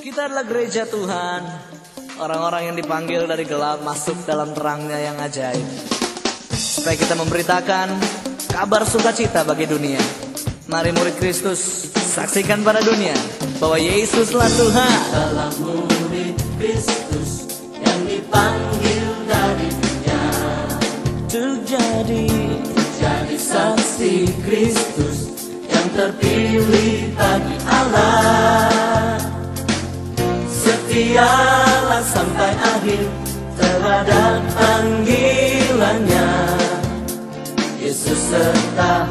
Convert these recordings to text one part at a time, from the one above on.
Kita adalah gereja Tuhan, orang-orang yang dipanggil dari gelap masuk dalam terangnya yang ajaib, supaya kita memberitakan kabar sukacita bagi dunia. Mari murid Kristus, saksikan pada dunia bahwa Yesuslah Tuhan. Dalam murid Kristus yang dipanggil dari dunia, Untuk jadi saksi Kristus yang terpilih bagi Allah. Setialah sampai akhir terhadap panggilannya. Yesus serta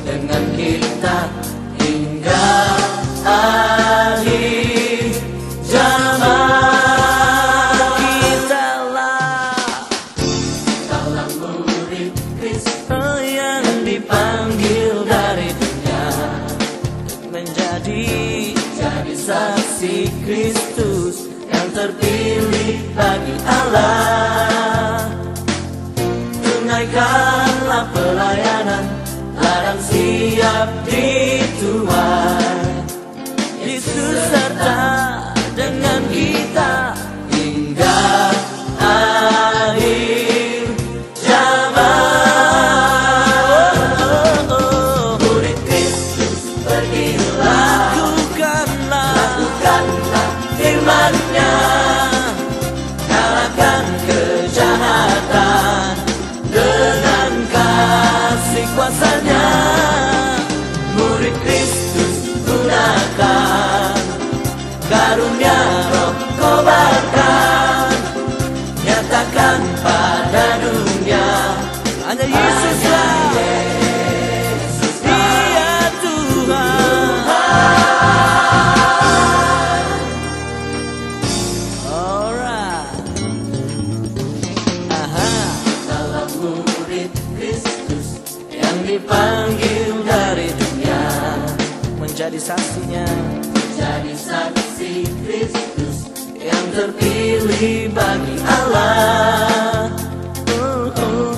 dengan kita hingga akhir zaman. Kitalah murid Kristus yang dipanggil dari dunia, menjadi saksi Kristus yang terpilih bagi Allah. Tunaikanlah pelayanan, ladang siap dituai. Yesus serta dengan kita hingga akhir zaman. Murid Kristus, pergilah, lakukanlah firman-Nya, kalahkan kejahatan dengan kasih kuasa-Nya. Murid Kristus, gunakan karunia Roh, kobarkan, nyatakan pada dunia hanya Yesuslah, Dia Tuhan. Alright. dalam murid Kristus yang dipanggil dari dunia, Menjadi saksinya, jadi saksi Kristus yang terpilih bagi Allah.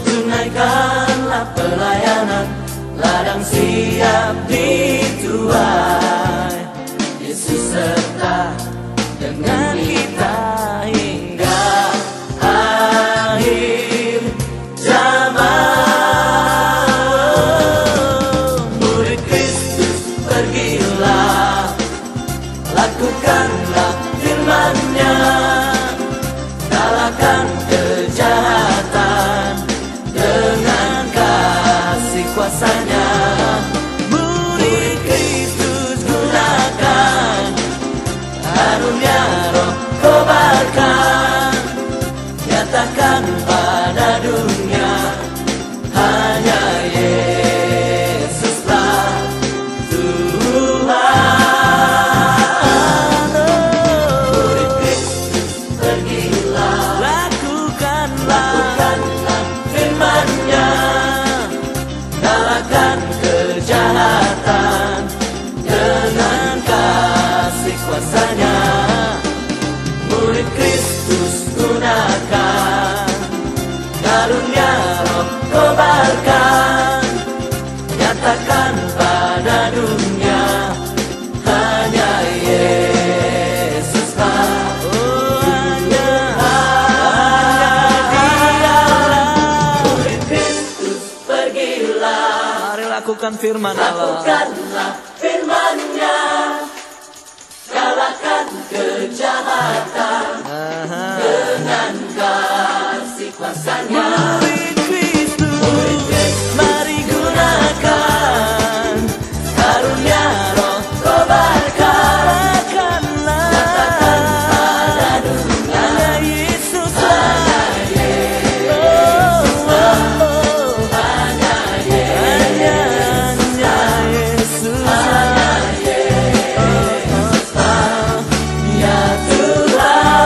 Tunaikanlah pelayanan, ladang siap dituai. Yesus serta dengan kita hingga akhir zaman. Murid Kristus, pergilah, lakukanlah firman-Nya, kalahkan kejahatan dengan kasih kuasa-Nya. Murid Kristus, gunakan karunia Roh, kobarkan, nyatakan pada dunia hanya Yesuslah Tuhan. Murid Kristus, pergilah, lakukanlah firman-Nya, kalahkan kejahatan dengan kasih kuasa-Nya. Murid Kristus, gunakan karunia Roh, kobarkan, nyatakan pada dunia hanya Yesuslah. Murid Kristus, pergilah, mari lakukan firman Allah. lakukanlah firman-Nya, kalahkan kejahatan dengan kasih kuasa-Nya. Murid Kristus, mari gunakan Karunia Roh, kobarkan, nyatakan pada dunia hanya Yesuslah, hanya Yesuslah, hanya Yesuslah. ya Tuhan.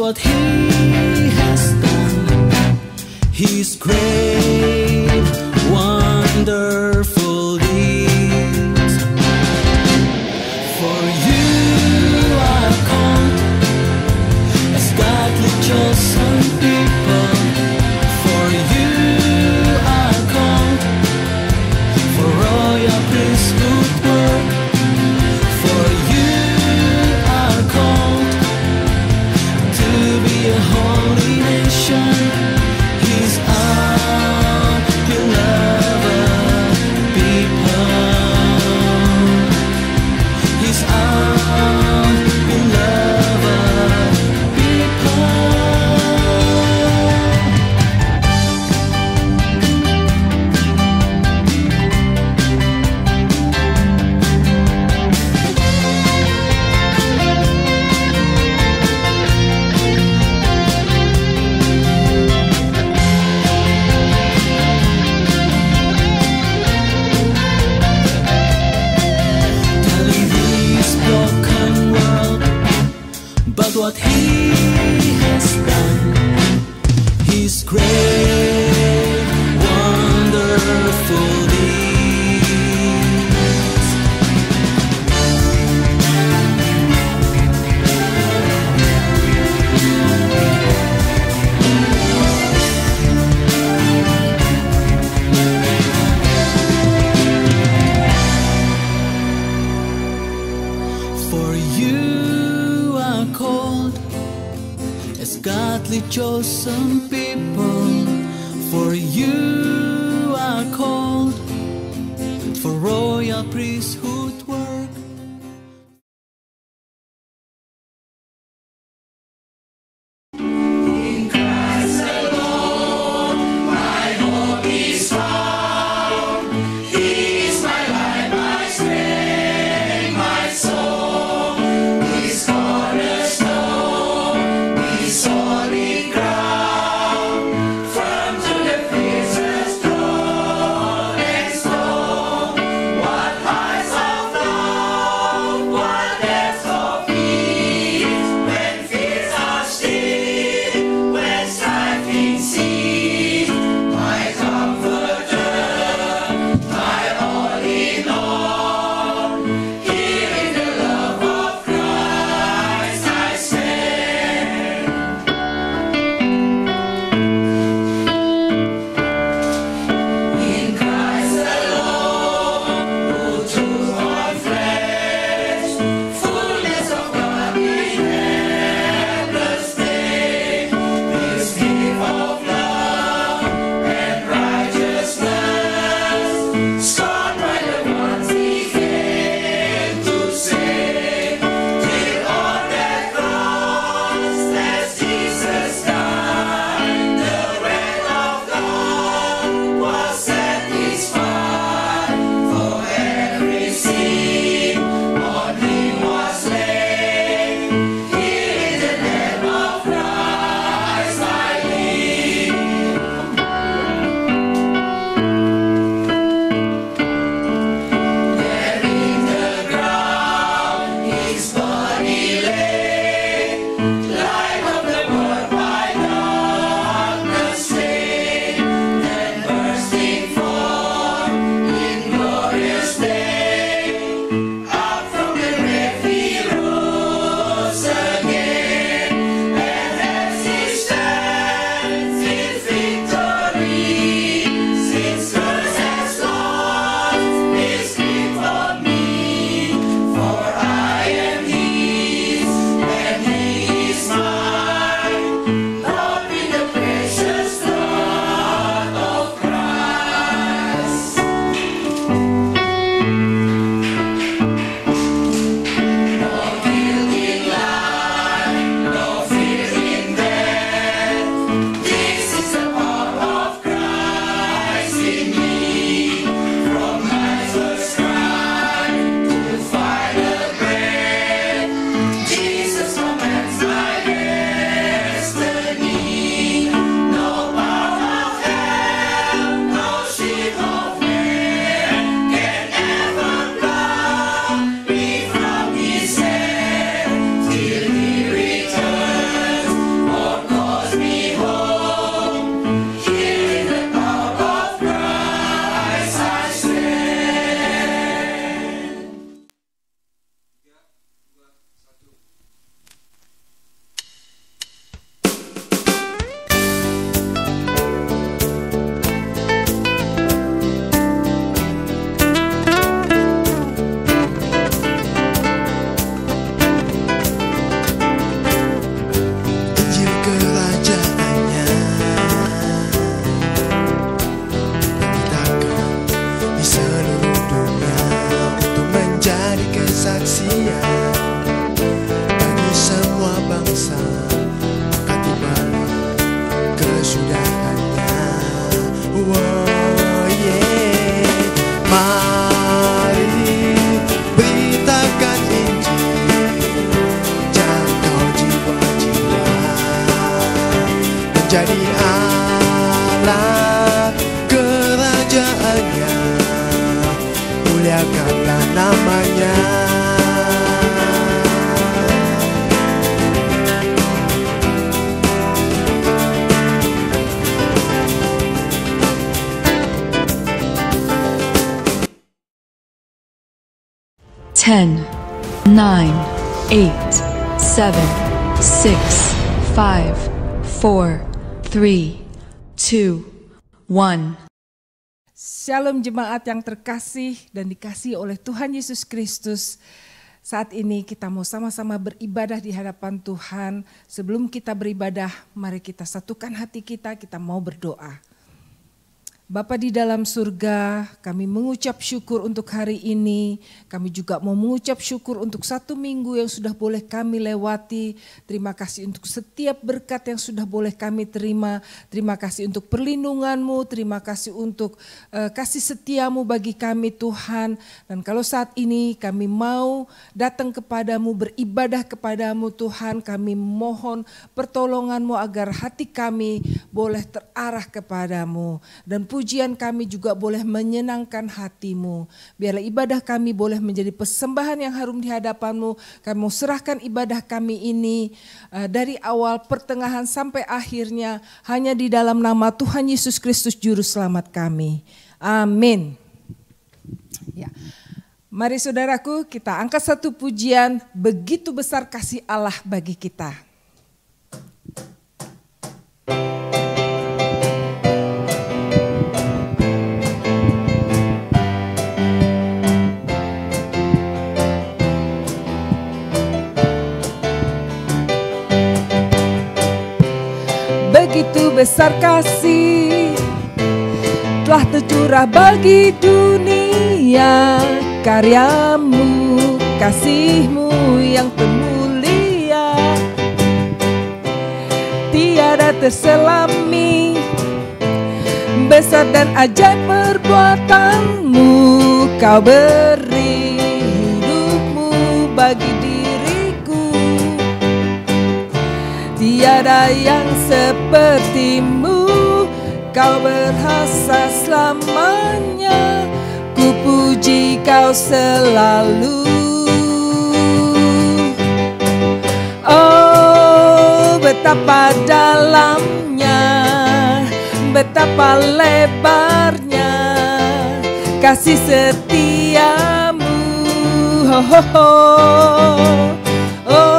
what he has done, his great, wonderful deeds. For you are called as godly chosen people. For you are called for royal priesthood work. For you are called to be a holy nation, His own beloved people, His own beloved people. Telling this broken world but what he has done, his great, wonderful deeds. For you are called as godly chosen people. For you are called for royal priesthood work. Eyes menjadi alat kerajaannya, muliakanlah namanya. Ten, 9, 8, 7, 6, 5, 4, 3, 2, 1. Shalom jemaat yang terkasih dan dikasihi oleh Tuhan Yesus Kristus. Saat ini kita mau sama-sama beribadah di hadapan Tuhan. Sebelum kita beribadah, mari kita satukan hati kita mau berdoa. Bapa di dalam surga, kami mengucap syukur untuk hari ini. Kami juga mau mengucap syukur untuk 1 minggu yang sudah boleh kami lewati. Terima kasih untuk setiap berkat yang sudah boleh kami terima. Terima kasih untuk perlindungan-Mu, terima kasih untuk kasih setiamu bagi kami Tuhan. Dan kalau saat ini kami mau datang kepadamu, beribadah kepadamu Tuhan, kami mohon pertolongan-Mu agar hati kami boleh terarah kepadamu. Dan pujian kami juga boleh menyenangkan hati-Mu. Biarlah ibadah kami boleh menjadi persembahan yang harum di hadapan-Mu. Kami mau serahkan ibadah kami ini dari awal, pertengahan sampai akhirnya hanya di dalam nama Tuhan Yesus Kristus Juru Selamat kami. Amin. Ya. Mari saudaraku, kita angkat satu pujian, begitu besar kasih Allah bagi kita. Begitu besar kasih telah tercurah bagi dunia, karyamu, kasihmu yang termulia, tiada terselami, besar dan ajaib perbuatanmu, kau beri hidupmu bagi diriku. Tiada yang sepertimu, kau berhasa selamanya, ku puji kau selalu. Oh, betapa dalamnya, betapa lebarnya kasih setiamu. Oh, oh, oh.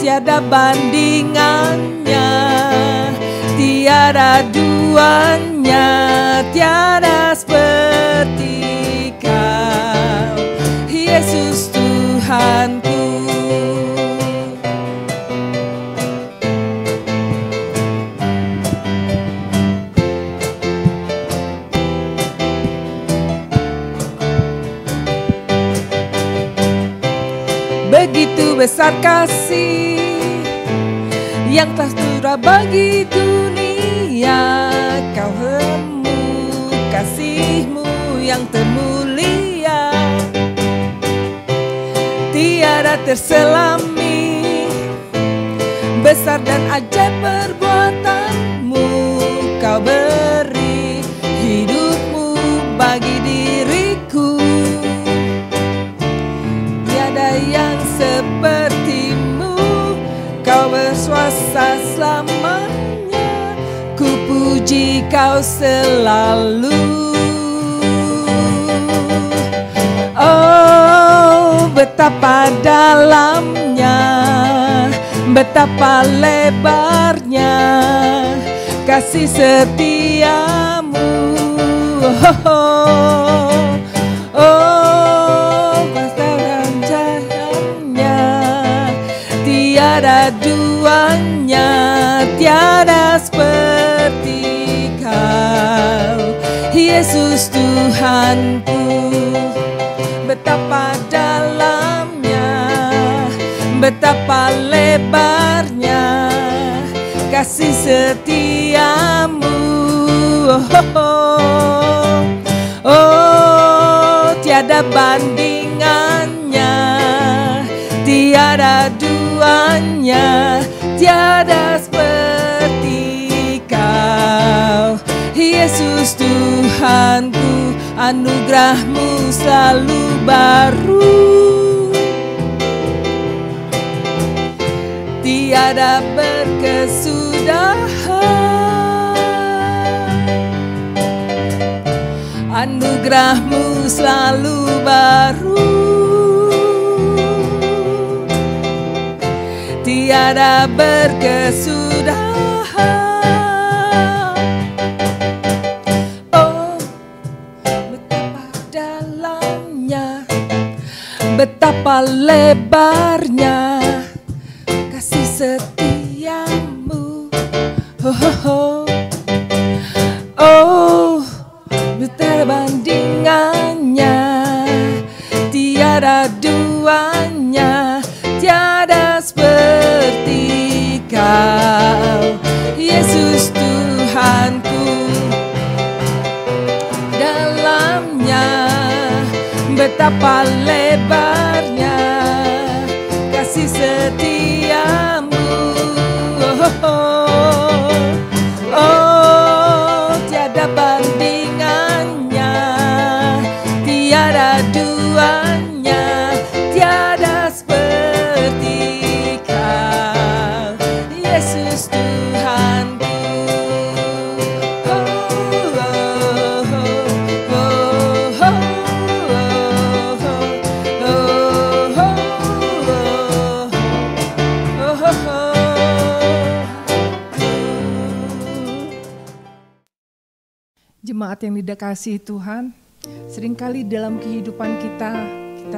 Tiada bandingannya, tiada duanya, tiada seperti kau, Yesus Tuhanku. Begitu besar kasih yang telah tercurah bagi dunia, kau hemu kasihmu yang termulia, tiada terselami, besar dan ajaib perbuatanmu, kau beri hidupmu bagi diriku. Tiada yang sepertimu, kau bersuasa selamanya, ku puji kau selalu. Oh, betapa dalamnya, betapa lebarnya kasih setiamu. Oh, oh, oh, pasaran cahayanya, tiada duanya, tiada seperti kau, Yesus Tuhanku. Betapa dalamnya, betapa lebarnya kasih setiamu. Oh, oh, oh. Oh, tiada bandingannya, tiada duanya, tiada seperti Yesus Tuhanku, anugerah-Mu selalu baru, tiada berkesudahan. Anugerah-Mu selalu baru, tiada berkesudahan. Oh, betapa dalamnya, betapa lebarnya kasih setiamu. Oh, oh, oh. Oh, tiada bandingannya, tiada duanya, tiada seperti Kau, Yesus Tuhanku. Dalamnya betapa lebarnya kasih setiamu. Oh, oh, oh. Oh, tiada bandingannya, tiada duanya, tiada seperti Kau, Yesus Tuhanku. Oh, oh, oh, oh, oh, oh, oh, oh, oh, oh. Jemaat yang dikasihi Tuhan, seringkali dalam kehidupan kita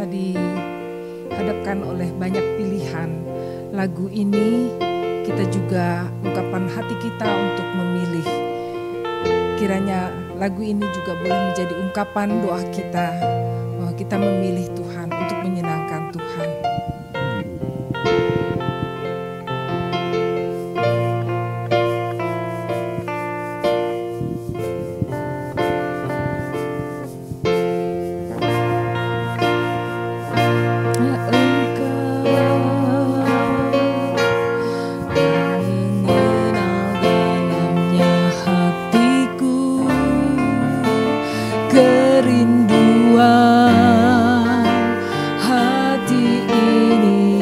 dihadapkan oleh banyak pilihan. Lagu ini kita juga ungkapan hati kita untuk memilih. Kiranya lagu ini juga boleh menjadi ungkapan doa kita bahwa kita memilih Tuhan untuk menyenangkan Tuhan. Kerinduan hati ini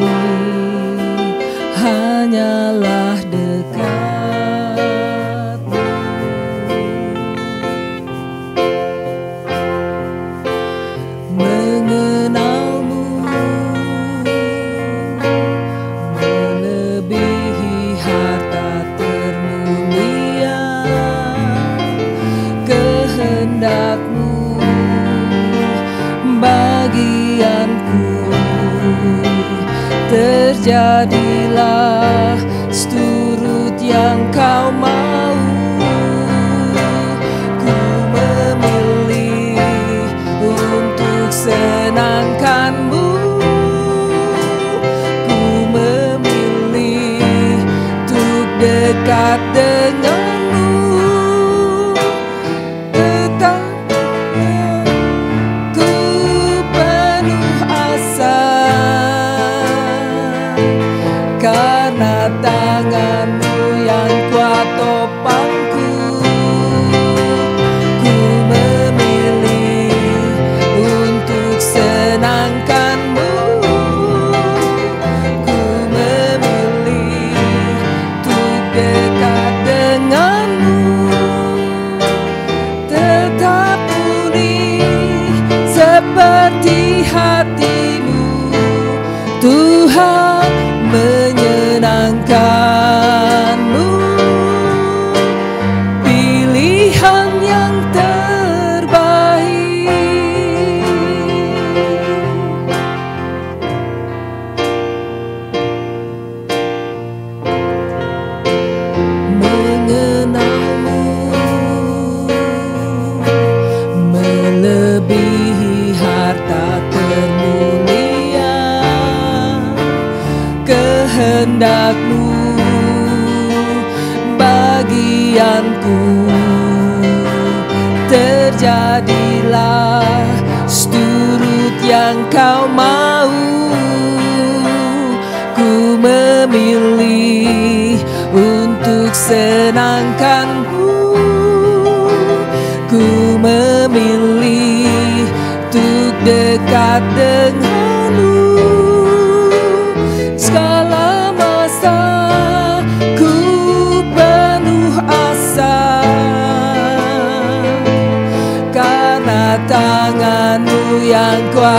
hanyalah dekat-Mu. Mengenal-Mu melebihi harta termulia, kehendak-Mu bagianku, terjadilah seturut yang Kau mau. Ku memilih untuk senangkan-Mu, ku memilih untuk dekat dengan-Mu. Karena tangan-Mu yang kuat topangku, ku memilih untuk senangkan-Mu, ku memilih untuk dekat dengan-Mu, tetap murni seperti hati-Mu, Tuhan. Menyenangkan-Mu, pilihan yang terbaik. Mengenal-Mu melebihi harta termulia, kehendak-Mu bagianku, terjadilah seturut yang Kau mau. Ku memilih untuk senangkan-Mu,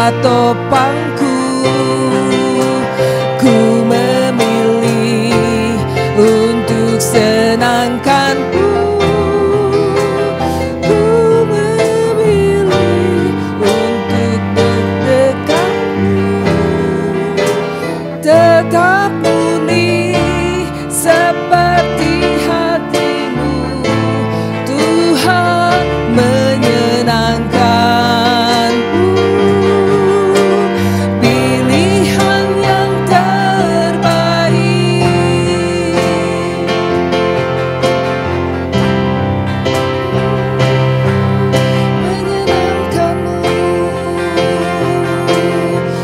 topangku. Ku memilih untuk senangkanmu. Ku memilih untuk deg-deganmu. Tetap murni seperti hatimu, Tuhan menyenangkanku. Pilihan yang terbaik, menyenangkanmu,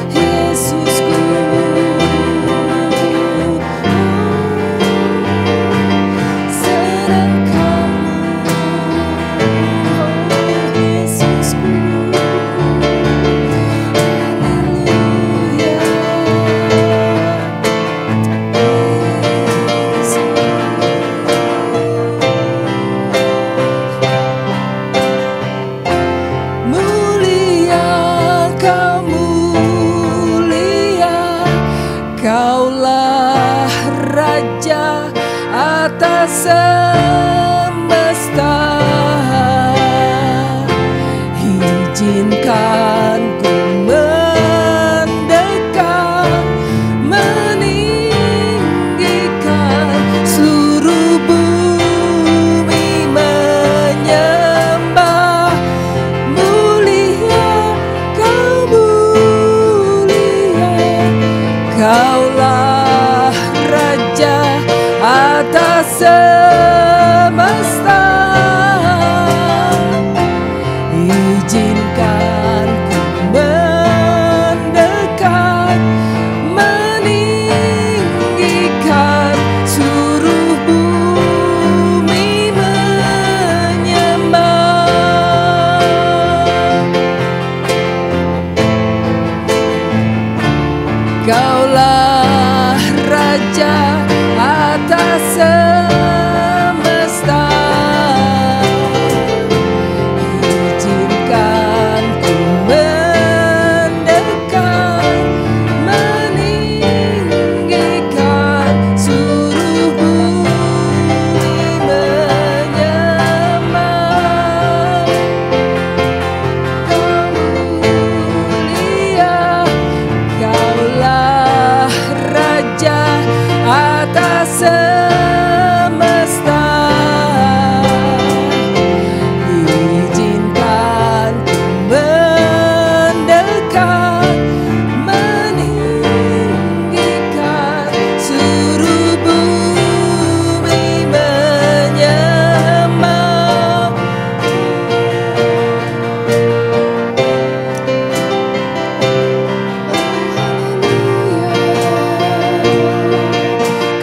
Yesusku. Kaulah Raja atas semesta. Izinkan ku mendekat, meninggikan seluruh bumi menyembah. Mulia, kau mulia, Kaulah Raja atas semesta. Izinkan ku mendekat, meninggikan seluruh bumi menyembah. Kaulah Raja atas semesta. Izinkan ku mendekat, meninggikan seluruh bumi menyembah. Kau mulia, Kaulah Raja atas semesta. Izinkan ku mendekat, meninggikan seluruh bumi menyembah.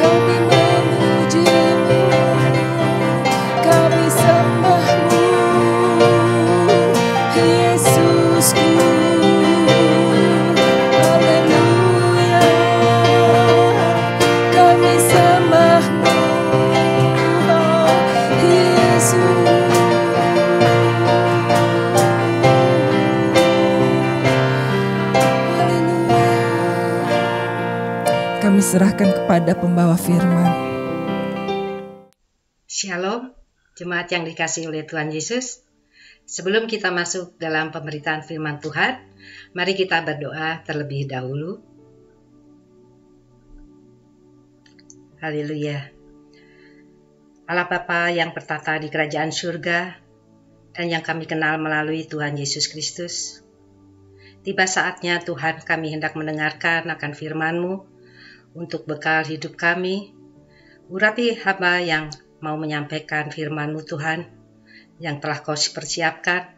Kami memujimu, kami sembahmu, Yesusku. Haleluya, kami sembahmu, oh Yesus. Haleluya. Kami serahkan kepada pembawa firman. Shalom, jemaat yang dikasihi oleh Tuhan Yesus. Sebelum kita masuk dalam pemberitaan firman Tuhan, mari kita berdoa terlebih dahulu. Haleluya. Allah Bapa yang bertata di kerajaan surga dan yang kami kenal melalui Tuhan Yesus Kristus. Tiba saatnya Tuhan, kami hendak mendengarkan akan firman-Mu untuk bekal hidup kami. Urapi hamba yang mau menyampaikan firman-Mu Tuhan, yang telah Kau persiapkan.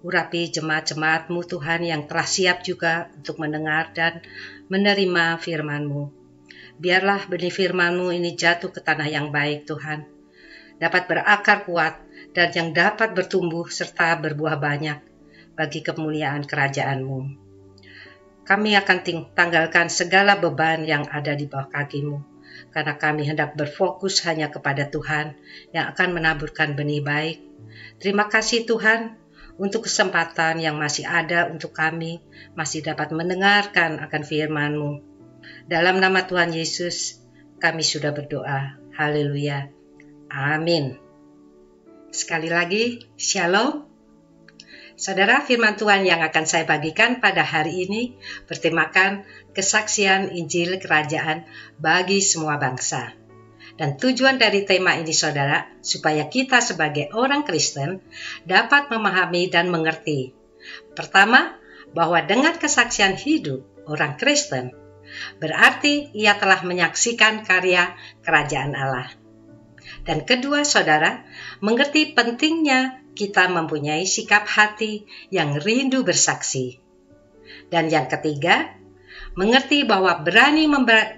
Urapi jemaat-jemaat-Mu Tuhan yang telah siap juga untuk mendengar dan menerima firman-Mu. Biarlah benih firman-Mu ini jatuh ke tanah yang baik Tuhan, dapat berakar kuat dan yang dapat bertumbuh serta berbuah banyak bagi kemuliaan kerajaan-Mu. Kami akan tanggalkan segala beban yang ada di bawah kaki-Mu, karena kami hendak berfokus hanya kepada Tuhan yang akan menaburkan benih baik. Terima kasih Tuhan untuk kesempatan yang masih ada untuk kami masih dapat mendengarkan akan firman-Mu. Dalam nama Tuhan Yesus, kami sudah berdoa. Haleluya. Amin. Sekali lagi, Shalom. Saudara, firman Tuhan yang akan saya bagikan pada hari ini bertemakan kesaksian Injil Kerajaan bagi semua bangsa. Dan tujuan dari tema ini, saudara, supaya kita sebagai orang Kristen dapat memahami dan mengerti. Pertama, bahwa dengan kesaksian hidup orang Kristen, berarti ia telah menyaksikan karya kerajaan Allah. Dan kedua, saudara, mengerti pentingnya kita mempunyai sikap hati yang rindu bersaksi. Dan yang ketiga, mengerti bahwa berani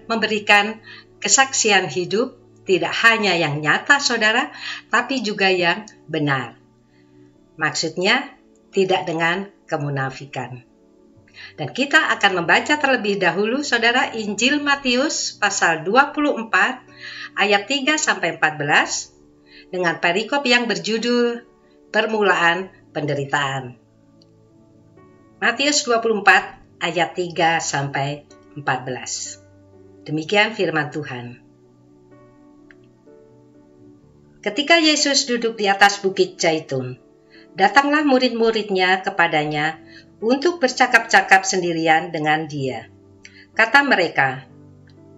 memberikan kesaksian hidup tidak hanya yang nyata, saudara, tapi juga yang benar. Maksudnya, tidak dengan kemunafikan. Dan kita akan membaca terlebih dahulu, saudara, Injil Matius pasal 24 ayat 3-14 dengan perikop yang berjudul Permulaan Penderitaan. Matius 24 ayat 3-14. Demikian firman Tuhan. Ketika Yesus duduk di atas bukit Zaitun, datanglah murid-muridnya kepadanya untuk bercakap-cakap sendirian dengan dia. Kata mereka,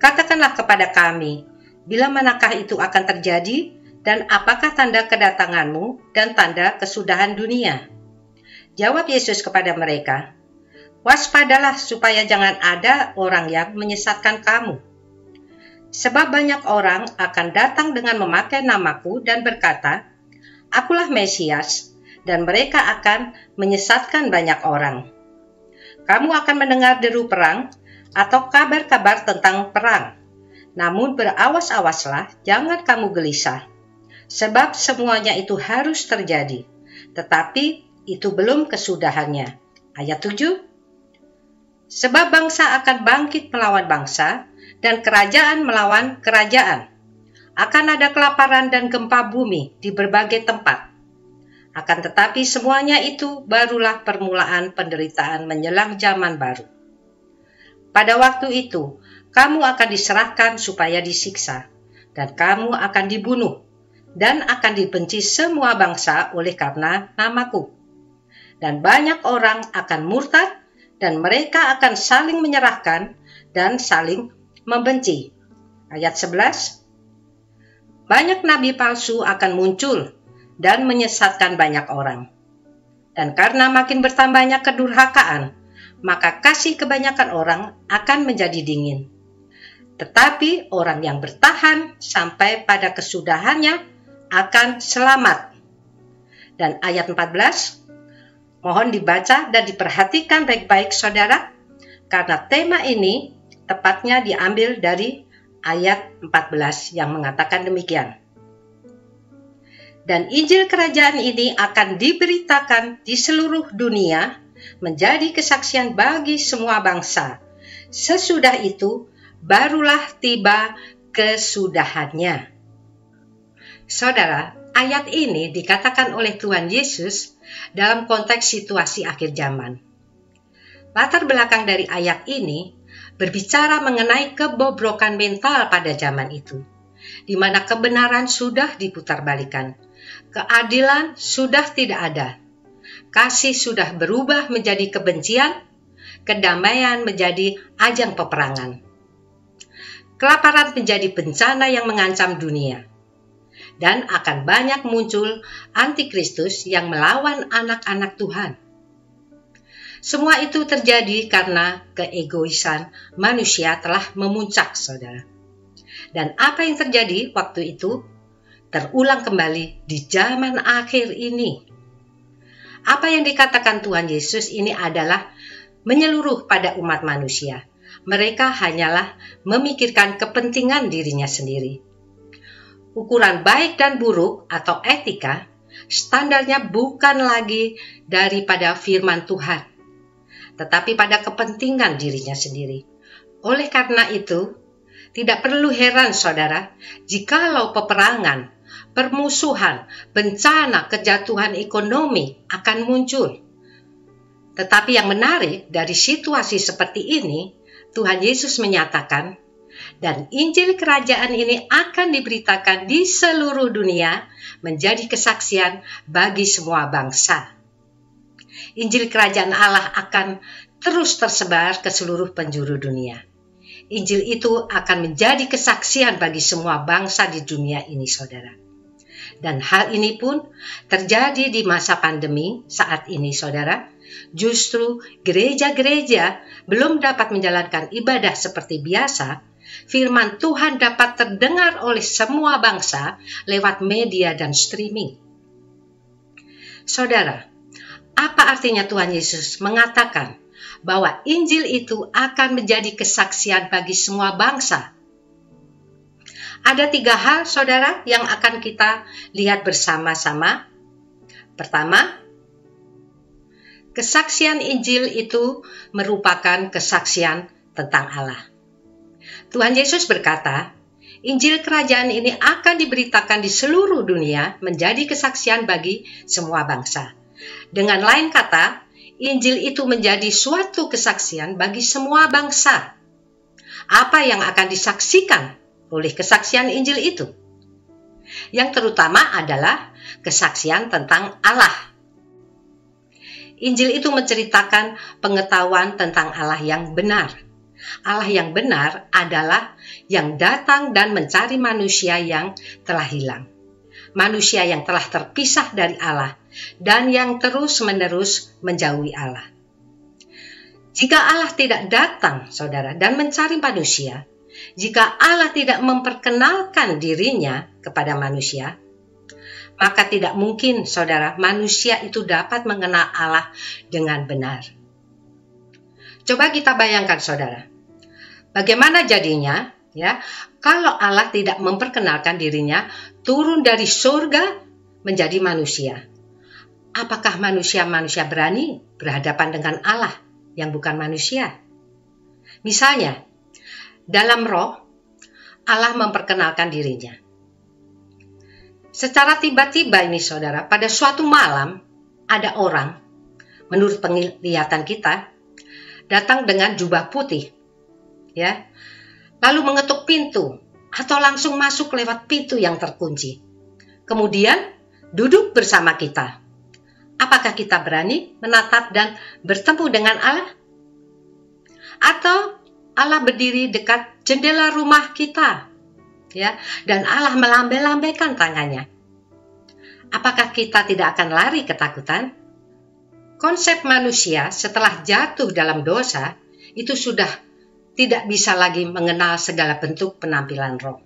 "Katakanlah kepada kami, bila manakah itu akan terjadi, dan apakah tanda kedatanganmu dan tanda kesudahan dunia?" Jawab Yesus kepada mereka, "Waspadalah supaya jangan ada orang yang menyesatkan kamu. Sebab banyak orang akan datang dengan memakai namaku dan berkata, 'Akulah Mesias,' dan mereka akan menyesatkan banyak orang. Kamu akan mendengar deru perang atau kabar-kabar tentang perang. Namun berawas-awaslah, jangan kamu gelisah. Sebab semuanya itu harus terjadi, tetapi itu belum kesudahannya." Ayat 7. Sebab bangsa akan bangkit melawan bangsa, dan kerajaan melawan kerajaan. Akan ada kelaparan dan gempa bumi di berbagai tempat. Akan tetapi semuanya itu barulah permulaan penderitaan menjelang zaman baru. Pada waktu itu, kamu akan diserahkan supaya disiksa, dan kamu akan dibunuh, dan akan dibenci semua bangsa oleh karena namaku. Dan banyak orang akan murtad, dan mereka akan saling menyerahkan dan saling membenci. Ayat 11. Banyak nabi palsu akan muncul dan menyesatkan banyak orang. Dan karena makin bertambahnya kedurhakaan, maka kasih kebanyakan orang akan menjadi dingin. Tetapi orang yang bertahan sampai pada kesudahannya akan selamat. Dan ayat 14, mohon dibaca dan diperhatikan baik-baik, saudara, karena tema ini tepatnya diambil dari ayat 14 yang mengatakan demikian. Dan Injil Kerajaan ini akan diberitakan di seluruh dunia menjadi kesaksian bagi semua bangsa. Sesudah itu barulah tiba kesudahannya. Saudara, ayat ini dikatakan oleh Tuhan Yesus dalam konteks situasi akhir zaman. Latar belakang dari ayat ini berbicara mengenai kebobrokan mental pada zaman itu, di mana kebenaran sudah diputarbalikkan, keadilan sudah tidak ada, kasih sudah berubah menjadi kebencian, kedamaian menjadi ajang peperangan. Kelaparan menjadi bencana yang mengancam dunia, dan akan banyak muncul antikristus yang melawan anak-anak Tuhan. Semua itu terjadi karena keegoisan manusia telah memuncak, saudara. Dan apa yang terjadi waktu itu terulang kembali di zaman akhir ini. Apa yang dikatakan Tuhan Yesus ini adalah menyeluruh pada umat manusia. Mereka hanyalah memikirkan kepentingan dirinya sendiri. Ukuran baik dan buruk atau etika, standarnya bukan lagi daripada firman Tuhan, tetapi pada kepentingan dirinya sendiri. Oleh karena itu, tidak perlu heran, saudara, jikalau peperangan permusuhan, bencana, kejatuhan ekonomi akan muncul. Tetapi yang menarik dari situasi seperti ini, Tuhan Yesus menyatakan, dan Injil Kerajaan ini akan diberitakan di seluruh dunia menjadi kesaksian bagi semua bangsa. Injil Kerajaan Allah akan terus tersebar ke seluruh penjuru dunia. Injil itu akan menjadi kesaksian bagi semua bangsa di dunia ini, saudara. Dan hal ini pun terjadi di masa pandemi saat ini, saudara. Justru gereja-gereja belum dapat menjalankan ibadah seperti biasa, firman Tuhan dapat terdengar oleh semua bangsa lewat media dan streaming. Saudara, apa artinya Tuhan Yesus mengatakan bahwa Injil itu akan menjadi kesaksian bagi semua bangsa? Ada 3 hal, saudara, yang akan kita lihat bersama-sama. Pertama, kesaksian Injil itu merupakan kesaksian tentang Allah. Tuhan Yesus berkata, Injil Kerajaan ini akan diberitakan di seluruh dunia menjadi kesaksian bagi semua bangsa. Dengan lain kata, Injil itu menjadi suatu kesaksian bagi semua bangsa. Apa yang akan disaksikan oleh kesaksian Injil itu? Yang terutama adalah kesaksian tentang Allah. Injil itu menceritakan pengetahuan tentang Allah yang benar. Allah yang benar adalah yang datang dan mencari manusia yang telah hilang. Manusia yang telah terpisah dari Allah dan yang terus-menerus menjauhi Allah. Jika Allah tidak datang, saudara, dan mencari manusia, jika Allah tidak memperkenalkan dirinya kepada manusia, maka tidak mungkin, saudara, manusia itu dapat mengenal Allah dengan benar. Coba kita bayangkan, saudara, bagaimana jadinya, ya, kalau Allah tidak memperkenalkan dirinya turun dari surga menjadi manusia. Apakah manusia-manusia berani berhadapan dengan Allah yang bukan manusia? Misalnya, dalam roh, Allah memperkenalkan dirinya. Secara tiba-tiba ini, saudara, pada suatu malam ada orang, menurut penglihatan kita, datang dengan jubah putih, ya, lalu mengetuk pintu atau langsung masuk lewat pintu yang terkunci. Kemudian duduk bersama kita. Apakah kita berani menatap dan bertemu dengan Allah? Atau Allah berdiri dekat jendela rumah kita, ya, dan Allah melambai-lambaikan tangannya? Apakah kita tidak akan lari ketakutan? Konsep manusia setelah jatuh dalam dosa itu sudah tidak bisa lagi mengenal segala bentuk penampilan roh.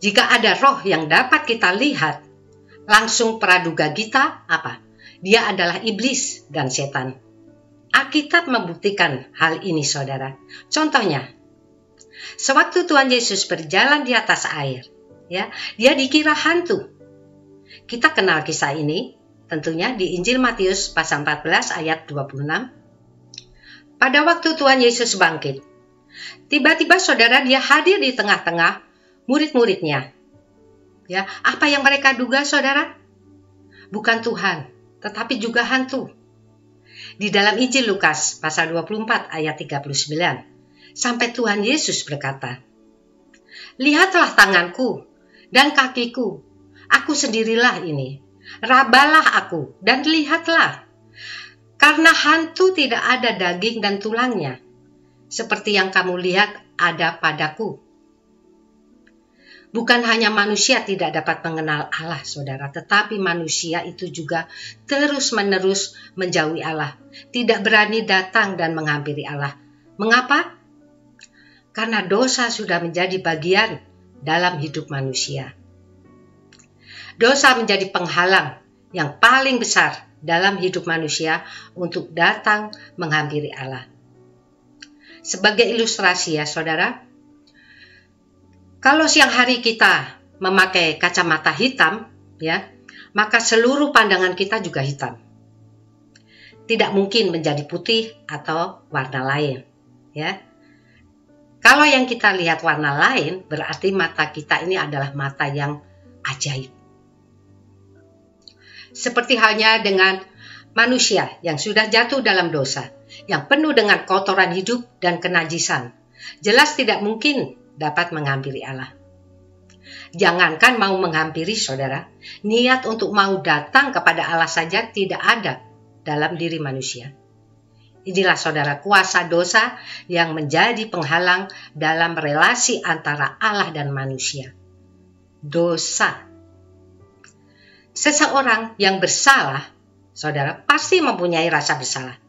Jika ada roh yang dapat kita lihat, langsung praduga kita apa? Dia adalah iblis dan setan. Alkitab membuktikan hal ini, saudara. Contohnya, sewaktu Tuhan Yesus berjalan di atas air, ya, dia dikira hantu. Kita kenal kisah ini tentunya di Injil Matius pasal 14 ayat 26. Pada waktu Tuhan Yesus bangkit, tiba-tiba, saudara, dia hadir di tengah-tengah murid-muridnya. Ya, apa yang mereka duga, saudara? Bukan Tuhan, tetapi juga hantu. Di dalam Injil Lukas pasal 24 ayat 39, sampai Tuhan Yesus berkata, "Lihatlah tanganku dan kakiku, aku sendirilah ini. Rabalah aku dan lihatlah. Karena hantu tidak ada daging dan tulangnya, seperti yang kamu lihat ada padaku." Bukan hanya manusia tidak dapat mengenal Allah, saudara, tetapi manusia itu juga terus-menerus menjauhi Allah, tidak berani datang dan menghampiri Allah. Mengapa? Karena dosa sudah menjadi bagian dalam hidup manusia. Dosa menjadi penghalang yang paling besar dalam hidup manusia untuk datang menghampiri Allah. Sebagai ilustrasi, ya, saudara, kalau siang hari kita memakai kacamata hitam, ya, maka seluruh pandangan kita juga hitam. Tidak mungkin menjadi putih atau warna lain, ya. Kalau yang kita lihat warna lain, berarti mata kita ini adalah mata yang ajaib. Seperti halnya dengan manusia yang sudah jatuh dalam dosa, yang penuh dengan kotoran hidup dan kenajisan, jelas tidak mungkin dapat menghampiri Allah. Jangankan mau menghampiri saudara, niat untuk mau datang kepada Allah saja tidak ada dalam diri manusia. Inilah saudara kuasa dosa yang menjadi penghalang dalam relasi antara Allah dan manusia. Dosa. Seseorang yang bersalah, saudara, pasti mempunyai rasa bersalah.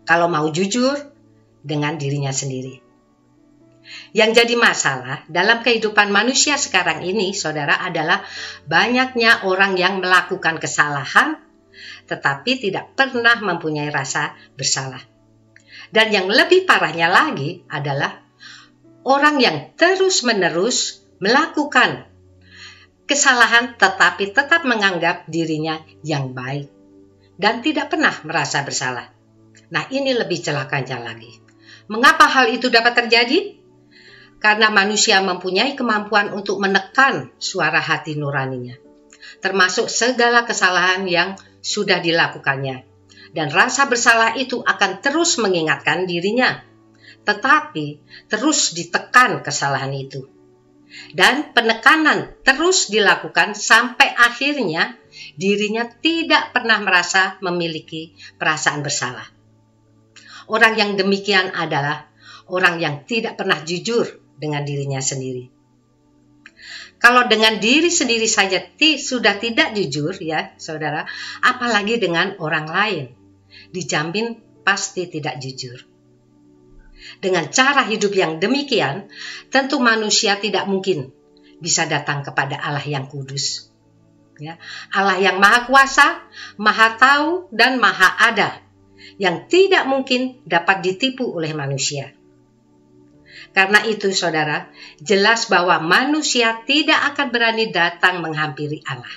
Kalau mau jujur dengan dirinya sendiri. Yang jadi masalah dalam kehidupan manusia sekarang ini, saudara, adalah banyaknya orang yang melakukan kesalahan, tetapi tidak pernah mempunyai rasa bersalah. Dan yang lebih parahnya lagi adalah orang yang terus-menerus melakukan kesalahan, tetapi tetap menganggap dirinya yang baik dan tidak pernah merasa bersalah. Nah, ini lebih celakanya lagi. Mengapa hal itu dapat terjadi? Karena manusia mempunyai kemampuan untuk menekan suara hati nuraninya, termasuk segala kesalahan yang sudah dilakukannya. Dan rasa bersalah itu akan terus mengingatkan dirinya, tetapi terus ditekan kesalahan itu. Dan penekanan terus dilakukan sampai akhirnya dirinya tidak pernah merasa memiliki perasaan bersalah. Orang yang demikian adalah orang yang tidak pernah jujur dengan dirinya sendiri. Kalau dengan diri sendiri saja sudah tidak jujur, ya saudara, apalagi dengan orang lain, dijamin pasti tidak jujur. Dengan cara hidup yang demikian, tentu manusia tidak mungkin bisa datang kepada Allah yang kudus. Ya, Allah yang maha kuasa, maha tahu, dan maha ada, yang tidak mungkin dapat ditipu oleh manusia. Karena itu, saudara, jelas bahwa manusia tidak akan berani datang menghampiri Allah.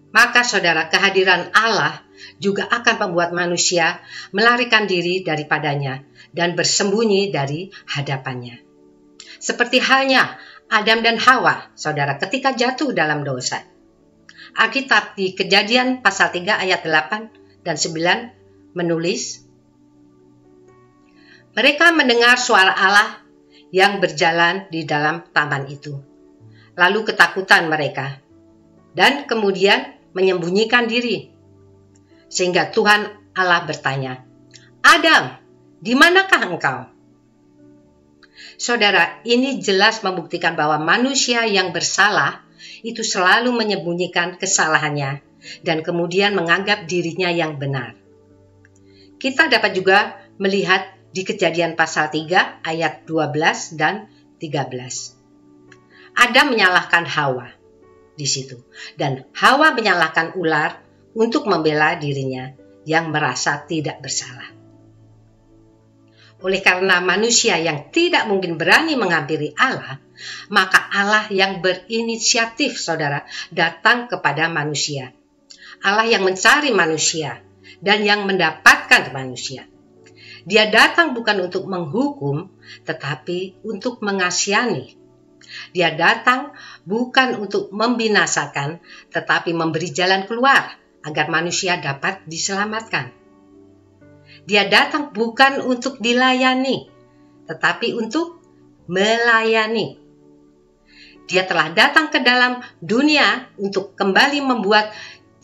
Maka, saudara, kehadiran Allah juga akan membuat manusia melarikan diri daripadanya dan bersembunyi dari hadapannya. Seperti halnya Adam dan Hawa, saudara, ketika jatuh dalam dosa. Alkitab di Kejadian pasal 3 ayat 8 dan 9 menulis, mereka mendengar suara Allah yang berjalan di dalam taman itu. Lalu ketakutan mereka dan kemudian menyembunyikan diri. Sehingga Tuhan Allah bertanya, Adam, di manakah engkau? Saudara, ini jelas membuktikan bahwa manusia yang bersalah itu selalu menyembunyikan kesalahannya dan kemudian menganggap dirinya yang benar. Kita dapat juga melihat di Kejadian pasal 3 ayat 12 dan 13. Adam menyalahkan Hawa di situ dan Hawa menyalahkan ular untuk membela dirinya yang merasa tidak bersalah. Oleh karena manusia yang tidak mungkin berani menghampiri Allah, maka Allah yang berinisiatif, saudara, datang kepada manusia. Allah yang mencari manusia dan yang mendapatkan manusia. Dia datang bukan untuk menghukum, tetapi untuk mengasihani. Dia datang bukan untuk membinasakan, tetapi memberi jalan keluar agar manusia dapat diselamatkan. Dia datang bukan untuk dilayani, tetapi untuk melayani. Dia telah datang ke dalam dunia untuk kembali membuat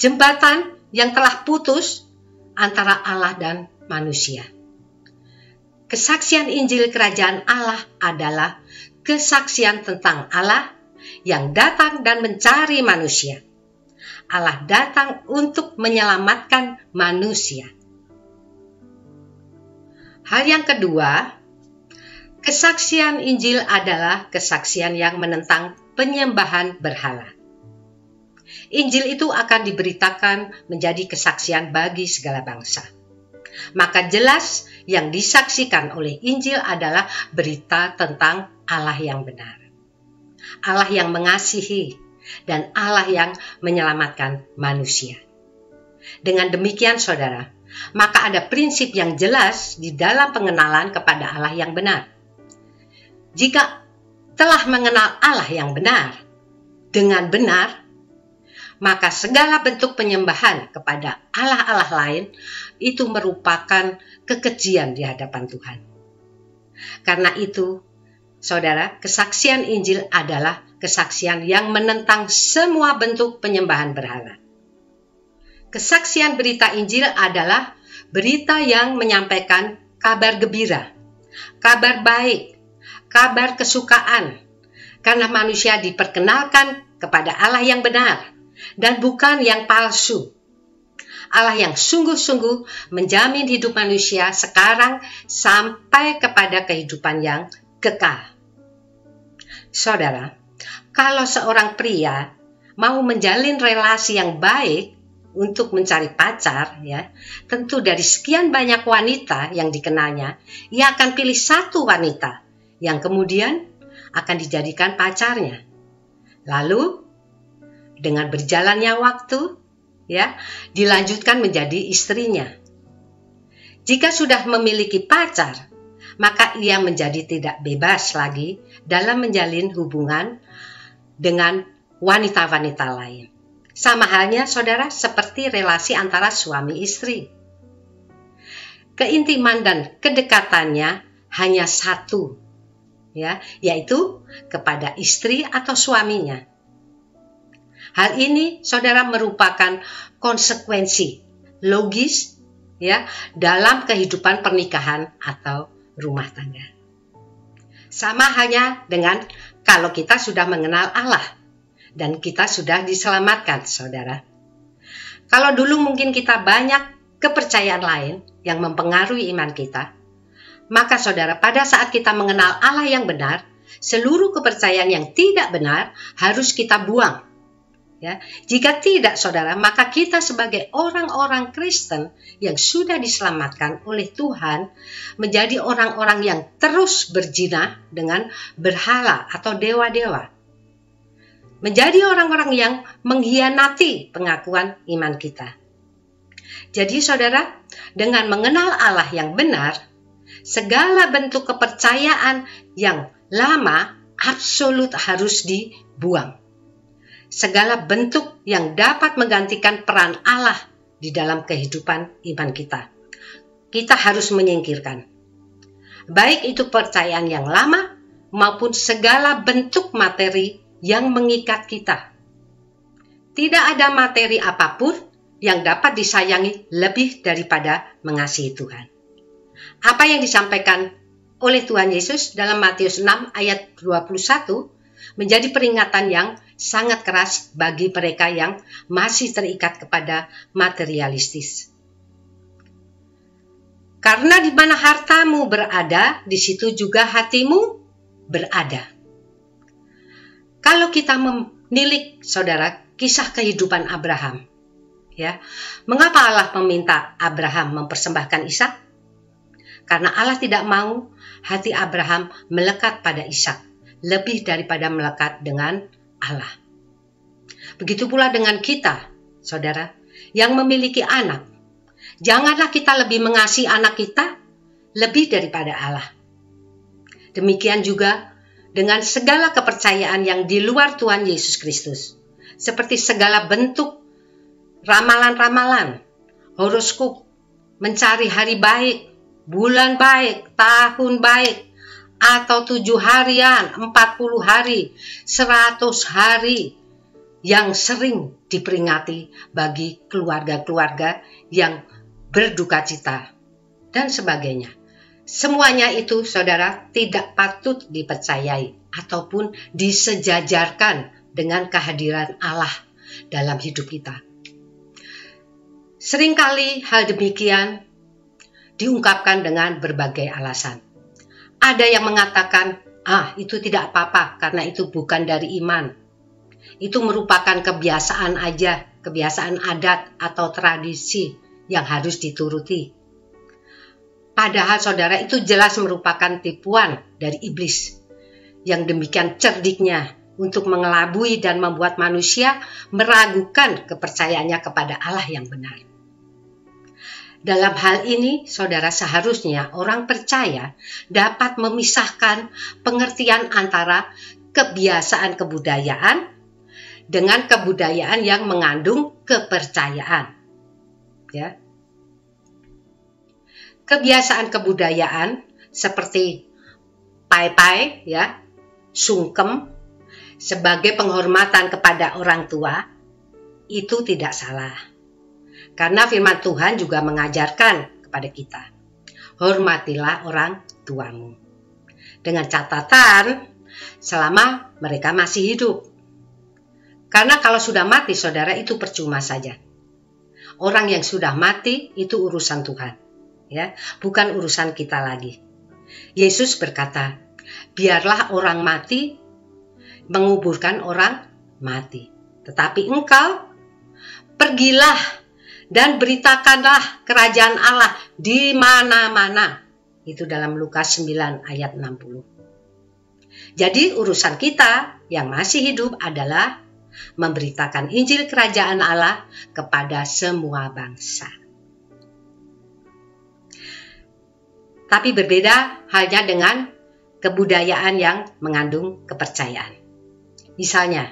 jembatan yang telah putus antara Allah dan manusia. Kesaksian Injil Kerajaan Allah adalah kesaksian tentang Allah yang datang dan mencari manusia. Allah datang untuk menyelamatkan manusia. Hal yang kedua, kesaksian Injil adalah kesaksian yang menentang penyembahan berhala. Injil itu akan diberitakan menjadi kesaksian bagi segala bangsa. Maka jelas yang disaksikan oleh Injil adalah berita tentang Allah yang benar. Allah yang mengasihi dan Allah yang menyelamatkan manusia. Dengan demikian, saudara, maka ada prinsip yang jelas di dalam pengenalan kepada Allah yang benar. Jika telah mengenal Allah yang benar dengan benar, maka segala bentuk penyembahan kepada allah-allah lain itu merupakan kekejian di hadapan Tuhan. Karena itu, saudara, kesaksian Injil adalah kesaksian yang menentang semua bentuk penyembahan berhala. Kesaksian berita Injil adalah berita yang menyampaikan kabar gembira, kabar baik, kabar kesukaan, karena manusia diperkenalkan kepada Allah yang benar dan bukan yang palsu. Allah yang sungguh-sungguh menjamin hidup manusia sekarang sampai kepada kehidupan yang kekal. Saudara, kalau seorang pria mau menjalin relasi yang baik untuk mencari pacar, ya, tentu dari sekian banyak wanita yang dikenalnya, ia akan pilih satu wanita yang kemudian akan dijadikan pacarnya. Lalu dengan berjalannya waktu, ya, dilanjutkan menjadi istrinya. Jika sudah memiliki pacar, maka ia menjadi tidak bebas lagi dalam menjalin hubungan dengan wanita-wanita lain. Sama halnya, saudara, seperti relasi antara suami istri. Keintiman dan kedekatannya hanya satu, ya, yaitu kepada istri atau suaminya. Hal ini, saudara, merupakan konsekuensi logis, ya, dalam kehidupan pernikahan atau rumah tangga. Sama halnya dengan kalau kita sudah mengenal Allah dan kita sudah diselamatkan, saudara. Kalau dulu mungkin kita banyak kepercayaan lain yang mempengaruhi iman kita, maka saudara, pada saat kita mengenal Allah yang benar, seluruh kepercayaan yang tidak benar harus kita buang. Ya, jika tidak, saudara, maka kita sebagai orang-orang Kristen yang sudah diselamatkan oleh Tuhan menjadi orang-orang yang terus berzina dengan berhala atau dewa-dewa. Menjadi orang-orang yang mengkhianati pengakuan iman kita. Jadi, saudara, dengan mengenal Allah yang benar, segala bentuk kepercayaan yang lama absolut harus dibuang. Segala bentuk yang dapat menggantikan peran Allah di dalam kehidupan iman kita, kita harus menyingkirkan. Baik itu percayaan yang lama maupun segala bentuk materi yang mengikat kita. Tidak ada materi apapun yang dapat disayangi lebih daripada mengasihi Tuhan. Apa yang disampaikan oleh Tuhan Yesus dalam Matius 6 ayat 21 menjadi peringatan yang sangat keras bagi mereka yang masih terikat kepada materialistis. Karena di mana hartamu berada, di situ juga hatimu berada. Kalau kita menilik, saudara, kisah kehidupan Abraham, ya, mengapa Allah meminta Abraham mempersembahkan Ishak? Karena Allah tidak mau hati Abraham melekat pada Ishak lebih daripada melekat dengan Allah. Begitu pula dengan kita, saudara, yang memiliki anak. Janganlah kita lebih mengasihi anak kita lebih daripada Allah. Demikian juga dengan segala kepercayaan yang di luar Tuhan Yesus Kristus, seperti segala bentuk ramalan-ramalan, horoskop, mencari hari baik, bulan baik, tahun baik, atau 7 harian, 40 hari, 100 hari yang sering diperingati bagi keluarga-keluarga yang berduka cita dan sebagainya. Semuanya itu, saudara, tidak patut dipercayai ataupun disejajarkan dengan kehadiran Allah dalam hidup kita. Seringkali hal demikian diungkapkan dengan berbagai alasan. Ada yang mengatakan, itu tidak apa-apa karena itu bukan dari iman. Itu merupakan kebiasaan aja, kebiasaan adat atau tradisi yang harus dituruti. Padahal, saudara, itu jelas merupakan tipuan dari iblis yang demikian cerdiknya untuk mengelabui dan membuat manusia meragukan kepercayaannya kepada Allah yang benar. Dalam hal ini, saudara, seharusnya orang percaya dapat memisahkan pengertian antara kebiasaan kebudayaan dengan kebudayaan yang mengandung kepercayaan. Ya. Kebiasaan kebudayaan seperti pai-pai, ya, sungkem sebagai penghormatan kepada orang tua itu tidak salah. Karena firman Tuhan juga mengajarkan kepada kita, hormatilah orang tuamu. Dengan catatan selama mereka masih hidup. Karena kalau sudah mati, saudara, itu percuma saja. Orang yang sudah mati itu urusan Tuhan, ya, bukan urusan kita lagi. Yesus berkata, biarlah orang mati menguburkan orang mati. Tetapi engkau pergilah dan beritakanlah kerajaan Allah di mana-mana. Itu dalam Lukas 9 ayat 60. Jadi urusan kita yang masih hidup adalah memberitakan Injil kerajaan Allah kepada semua bangsa. Tapi berbeda halnya dengan kebudayaan yang mengandung kepercayaan. Misalnya,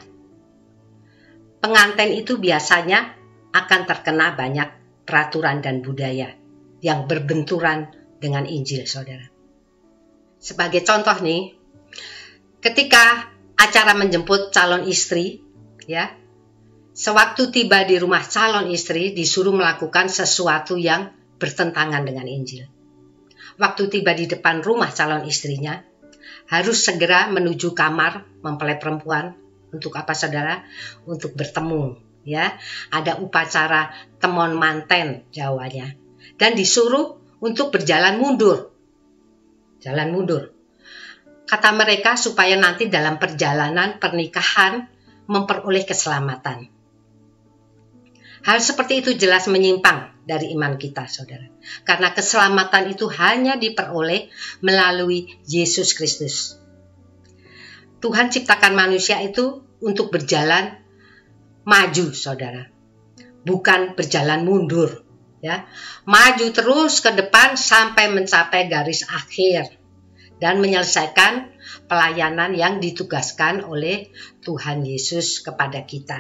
pengantin itu biasanya akan terkena banyak peraturan dan budaya yang berbenturan dengan Injil, saudara. Sebagai contoh nih, ketika acara menjemput calon istri, ya, sewaktu tiba di rumah calon istri disuruh melakukan sesuatu yang bertentangan dengan Injil. Waktu tiba di depan rumah calon istrinya, harus segera menuju kamar mempelai perempuan. Untuk apa, saudara? Untuk bertemu, ya. Ada upacara temon manten Jawanya. Dan disuruh untuk berjalan mundur. Jalan mundur. Kata mereka supaya nanti dalam perjalanan pernikahan memperoleh keselamatan. Hal seperti itu jelas menyimpang dari iman kita, saudara. Karena keselamatan itu hanya diperoleh melalui Yesus Kristus. Tuhan ciptakan manusia itu untuk berjalan maju, saudara. Bukan berjalan mundur. Ya. Maju terus ke depan sampai mencapai garis akhir. Dan menyelesaikan pelayanan yang ditugaskan oleh Tuhan Yesus kepada kita.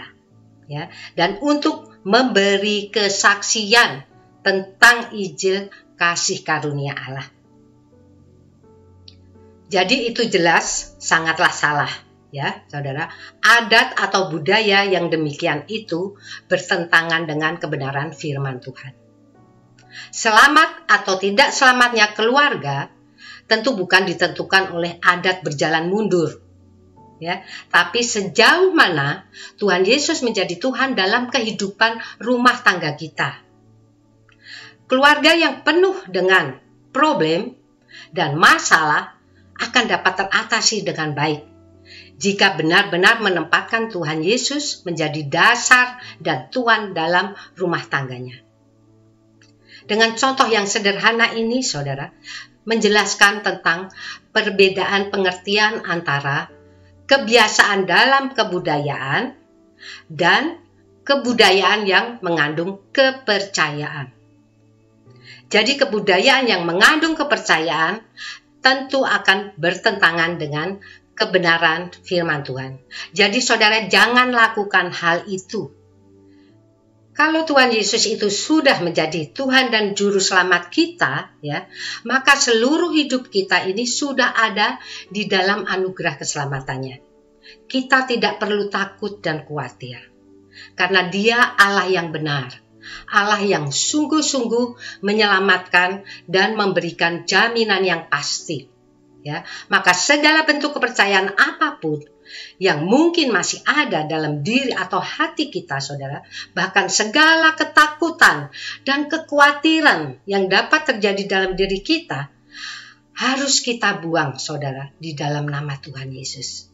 Ya. Dan untuk memberi kesaksian tentang Injil kasih karunia Allah. Jadi itu jelas sangatlah salah, ya, saudara. Adat atau budaya yang demikian itu bertentangan dengan kebenaran firman Tuhan. Selamat atau tidak selamatnya keluarga tentu bukan ditentukan oleh adat berjalan mundur, ya, tapi sejauh mana Tuhan Yesus menjadi Tuhan dalam kehidupan rumah tangga kita. Keluarga yang penuh dengan problem dan masalah akan dapat teratasi dengan baik jika benar-benar menempatkan Tuhan Yesus menjadi dasar dan tuan dalam rumah tangganya. Dengan contoh yang sederhana ini, saudara, menjelaskan tentang perbedaan pengertian antara kebiasaan dalam kebudayaan dan kebudayaan yang mengandung kepercayaan. Jadi kebudayaan yang mengandung kepercayaan tentu akan bertentangan dengan kebenaran firman Tuhan. Jadi saudara jangan lakukan hal itu. Kalau Tuhan Yesus itu sudah menjadi Tuhan dan Juru Selamat kita, ya, maka seluruh hidup kita ini sudah ada di dalam anugerah keselamatannya. Kita tidak perlu takut dan khawatir. Karena Dia Allah yang benar. Allah yang sungguh-sungguh menyelamatkan dan memberikan jaminan yang pasti. Ya, maka segala bentuk kepercayaan apapun yang mungkin masih ada dalam diri atau hati kita, saudara, bahkan segala ketakutan dan kekhawatiran yang dapat terjadi dalam diri kita, harus kita buang, saudara, di dalam nama Tuhan Yesus.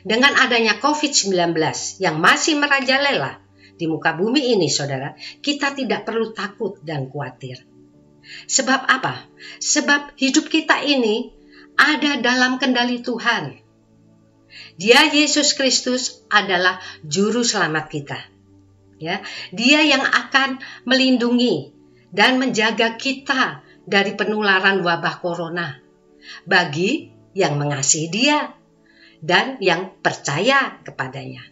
Dengan adanya COVID-19 yang masih merajalela di muka bumi ini, saudara, kita tidak perlu takut dan khawatir. Sebab apa? Sebab hidup kita ini ada dalam kendali Tuhan. Dia, Yesus Kristus, adalah Juru Selamat kita. Ya, Dia yang akan melindungi dan menjaga kita dari penularan wabah corona bagi yang mengasihi Dia dan yang percaya kepadanya.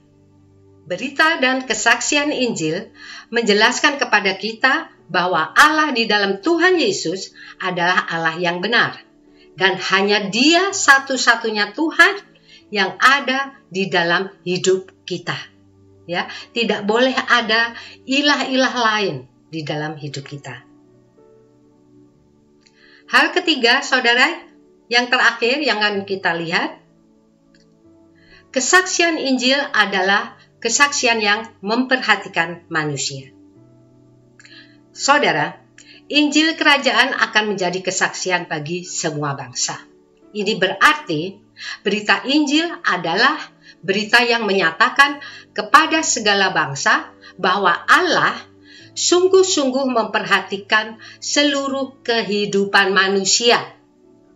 berita dan kesaksian Injil menjelaskan kepada kita bahwa Allah di dalam Tuhan Yesus adalah Allah yang benar. Dan hanya Dia satu-satunya Tuhan yang ada di dalam hidup kita. Ya, tidak boleh ada ilah-ilah lain di dalam hidup kita. Hal ketiga, saudara, yang terakhir yang akan kita lihat, kesaksian Injil adalah kesaksian yang memperhatikan manusia. Saudara, Injil kerajaan akan menjadi kesaksian bagi semua bangsa. Ini berarti berita Injil adalah berita yang menyatakan kepada segala bangsa bahwa Allah sungguh-sungguh memperhatikan seluruh kehidupan manusia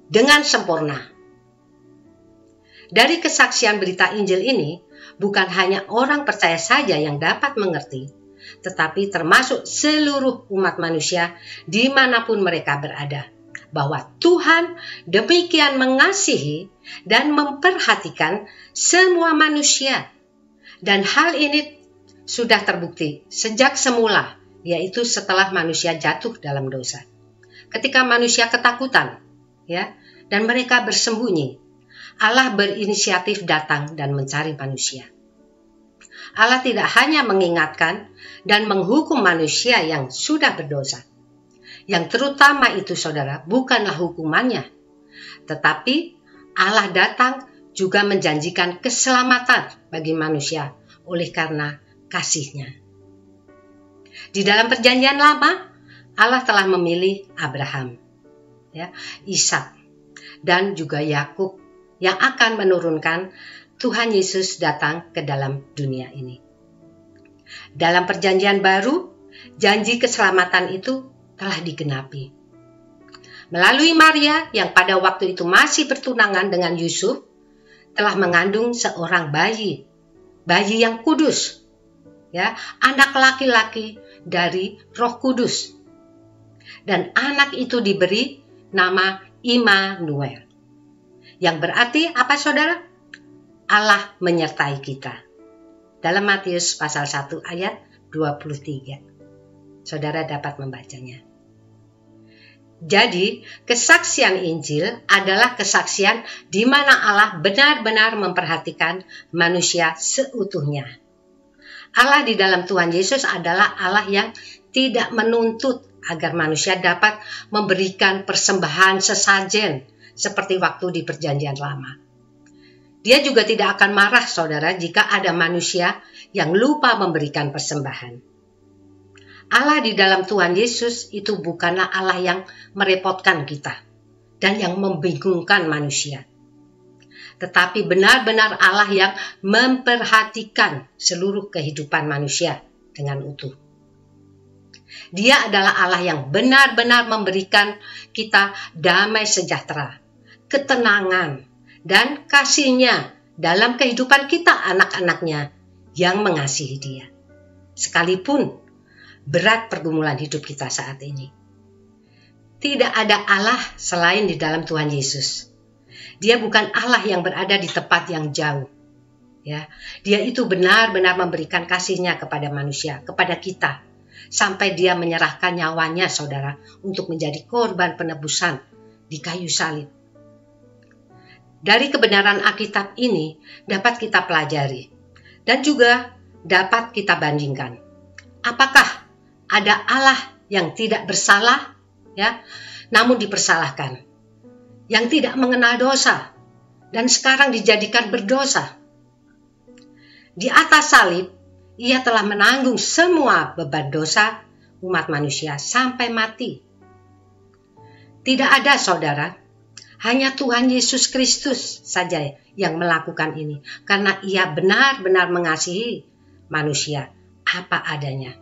dengan sempurna. Dari kesaksian berita Injil ini, bukan hanya orang percaya saja yang dapat mengerti, tetapi termasuk seluruh umat manusia dimanapun mereka berada, bahwa Tuhan demikian mengasihi dan memperhatikan semua manusia. Dan hal ini sudah terbukti sejak semula, yaitu setelah manusia jatuh dalam dosa. Ketika manusia ketakutan, ya, dan mereka bersembunyi, Allah berinisiatif datang dan mencari manusia. Allah tidak hanya mengingatkan dan menghukum manusia yang sudah berdosa. Yang terutama itu, saudara, bukanlah hukumannya, tetapi Allah datang juga menjanjikan keselamatan bagi manusia oleh karena kasih-Nya. Di dalam perjanjian lama, Allah telah memilih Abraham, ya, Ishak, dan juga Yakub yang akan menurunkan Tuhan Yesus datang ke dalam dunia ini. Dalam perjanjian baru, janji keselamatan itu telah digenapi. Melalui Maria yang pada waktu itu masih bertunangan dengan Yusuf, telah mengandung seorang bayi yang kudus, ya, anak laki-laki dari Roh Kudus. Dan anak itu diberi nama Immanuel. Yang berarti apa, saudara? Allah menyertai kita. Dalam Matius pasal 1 ayat 23. Saudara dapat membacanya. Jadi, kesaksian Injil adalah kesaksian di mana Allah benar-benar memperhatikan manusia seutuhnya. Allah di dalam Tuhan Yesus adalah Allah yang tidak menuntut agar manusia dapat memberikan persembahan sesajen seperti waktu di perjanjian lama. Dia juga tidak akan marah, saudara, jika ada manusia yang lupa memberikan persembahan. Allah di dalam Tuhan Yesus itu bukanlah Allah yang merepotkan kita dan yang membingungkan manusia. Tetapi benar-benar Allah yang memperhatikan seluruh kehidupan manusia dengan utuh. Dia adalah Allah yang benar-benar memberikan kita damai sejahtera, ketenangan, dan kasih-Nya dalam kehidupan kita anak-anak-Nya yang mengasihi Dia. Sekalipun berat pergumulan hidup kita saat ini. Tidak ada Allah selain di dalam Tuhan Yesus. Dia bukan Allah yang berada di tempat yang jauh. Ya, Dia itu benar-benar memberikan kasih-Nya kepada manusia, kepada kita. Sampai Dia menyerahkan nyawanya, saudara, untuk menjadi korban penebusan di kayu salib. Dari kebenaran Alkitab ini dapat kita pelajari dan juga dapat kita bandingkan. Apakah ada Allah yang tidak bersalah, ya, namun dipersalahkan, yang tidak mengenal dosa dan sekarang dijadikan berdosa? Di atas salib, Ia telah menanggung semua beban dosa umat manusia sampai mati. Tidak ada, saudara, hanya Tuhan Yesus Kristus saja yang melakukan ini, karena Ia benar-benar mengasihi manusia apa adanya,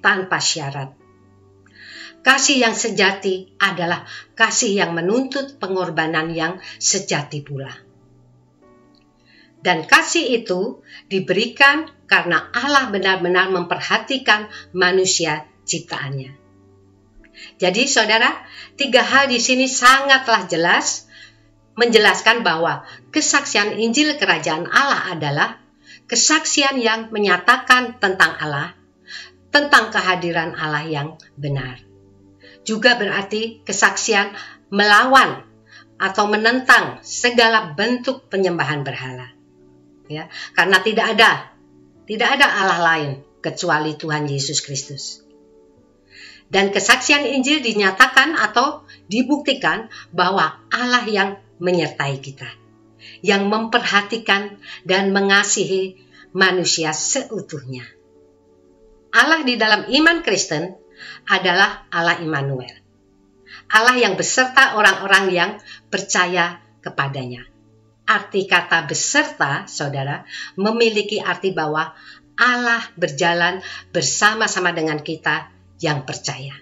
tanpa syarat. Kasih yang sejati adalah kasih yang menuntut pengorbanan yang sejati pula. Dan kasih itu diberikan karena Allah benar-benar memperhatikan manusia ciptaannya. Jadi, saudara, 3 hal di sini sangatlah jelas menjelaskan bahwa kesaksian Injil Kerajaan Allah adalah kesaksian yang menyatakan tentang Allah, tentang kehadiran Allah yang benar. Juga berarti kesaksian melawan atau menentang segala bentuk penyembahan berhala. Ya, karena tidak ada Allah lain kecuali Tuhan Yesus Kristus. Dan kesaksian Injil dinyatakan atau dibuktikan bahwa Allah yang menyertai kita, yang memperhatikan dan mengasihi manusia seutuhnya. Allah di dalam iman Kristen adalah Allah Immanuel, Allah yang beserta orang-orang yang percaya kepadanya. Arti kata beserta, saudara, memiliki arti bahwa Allah berjalan bersama-sama dengan kita yang percaya.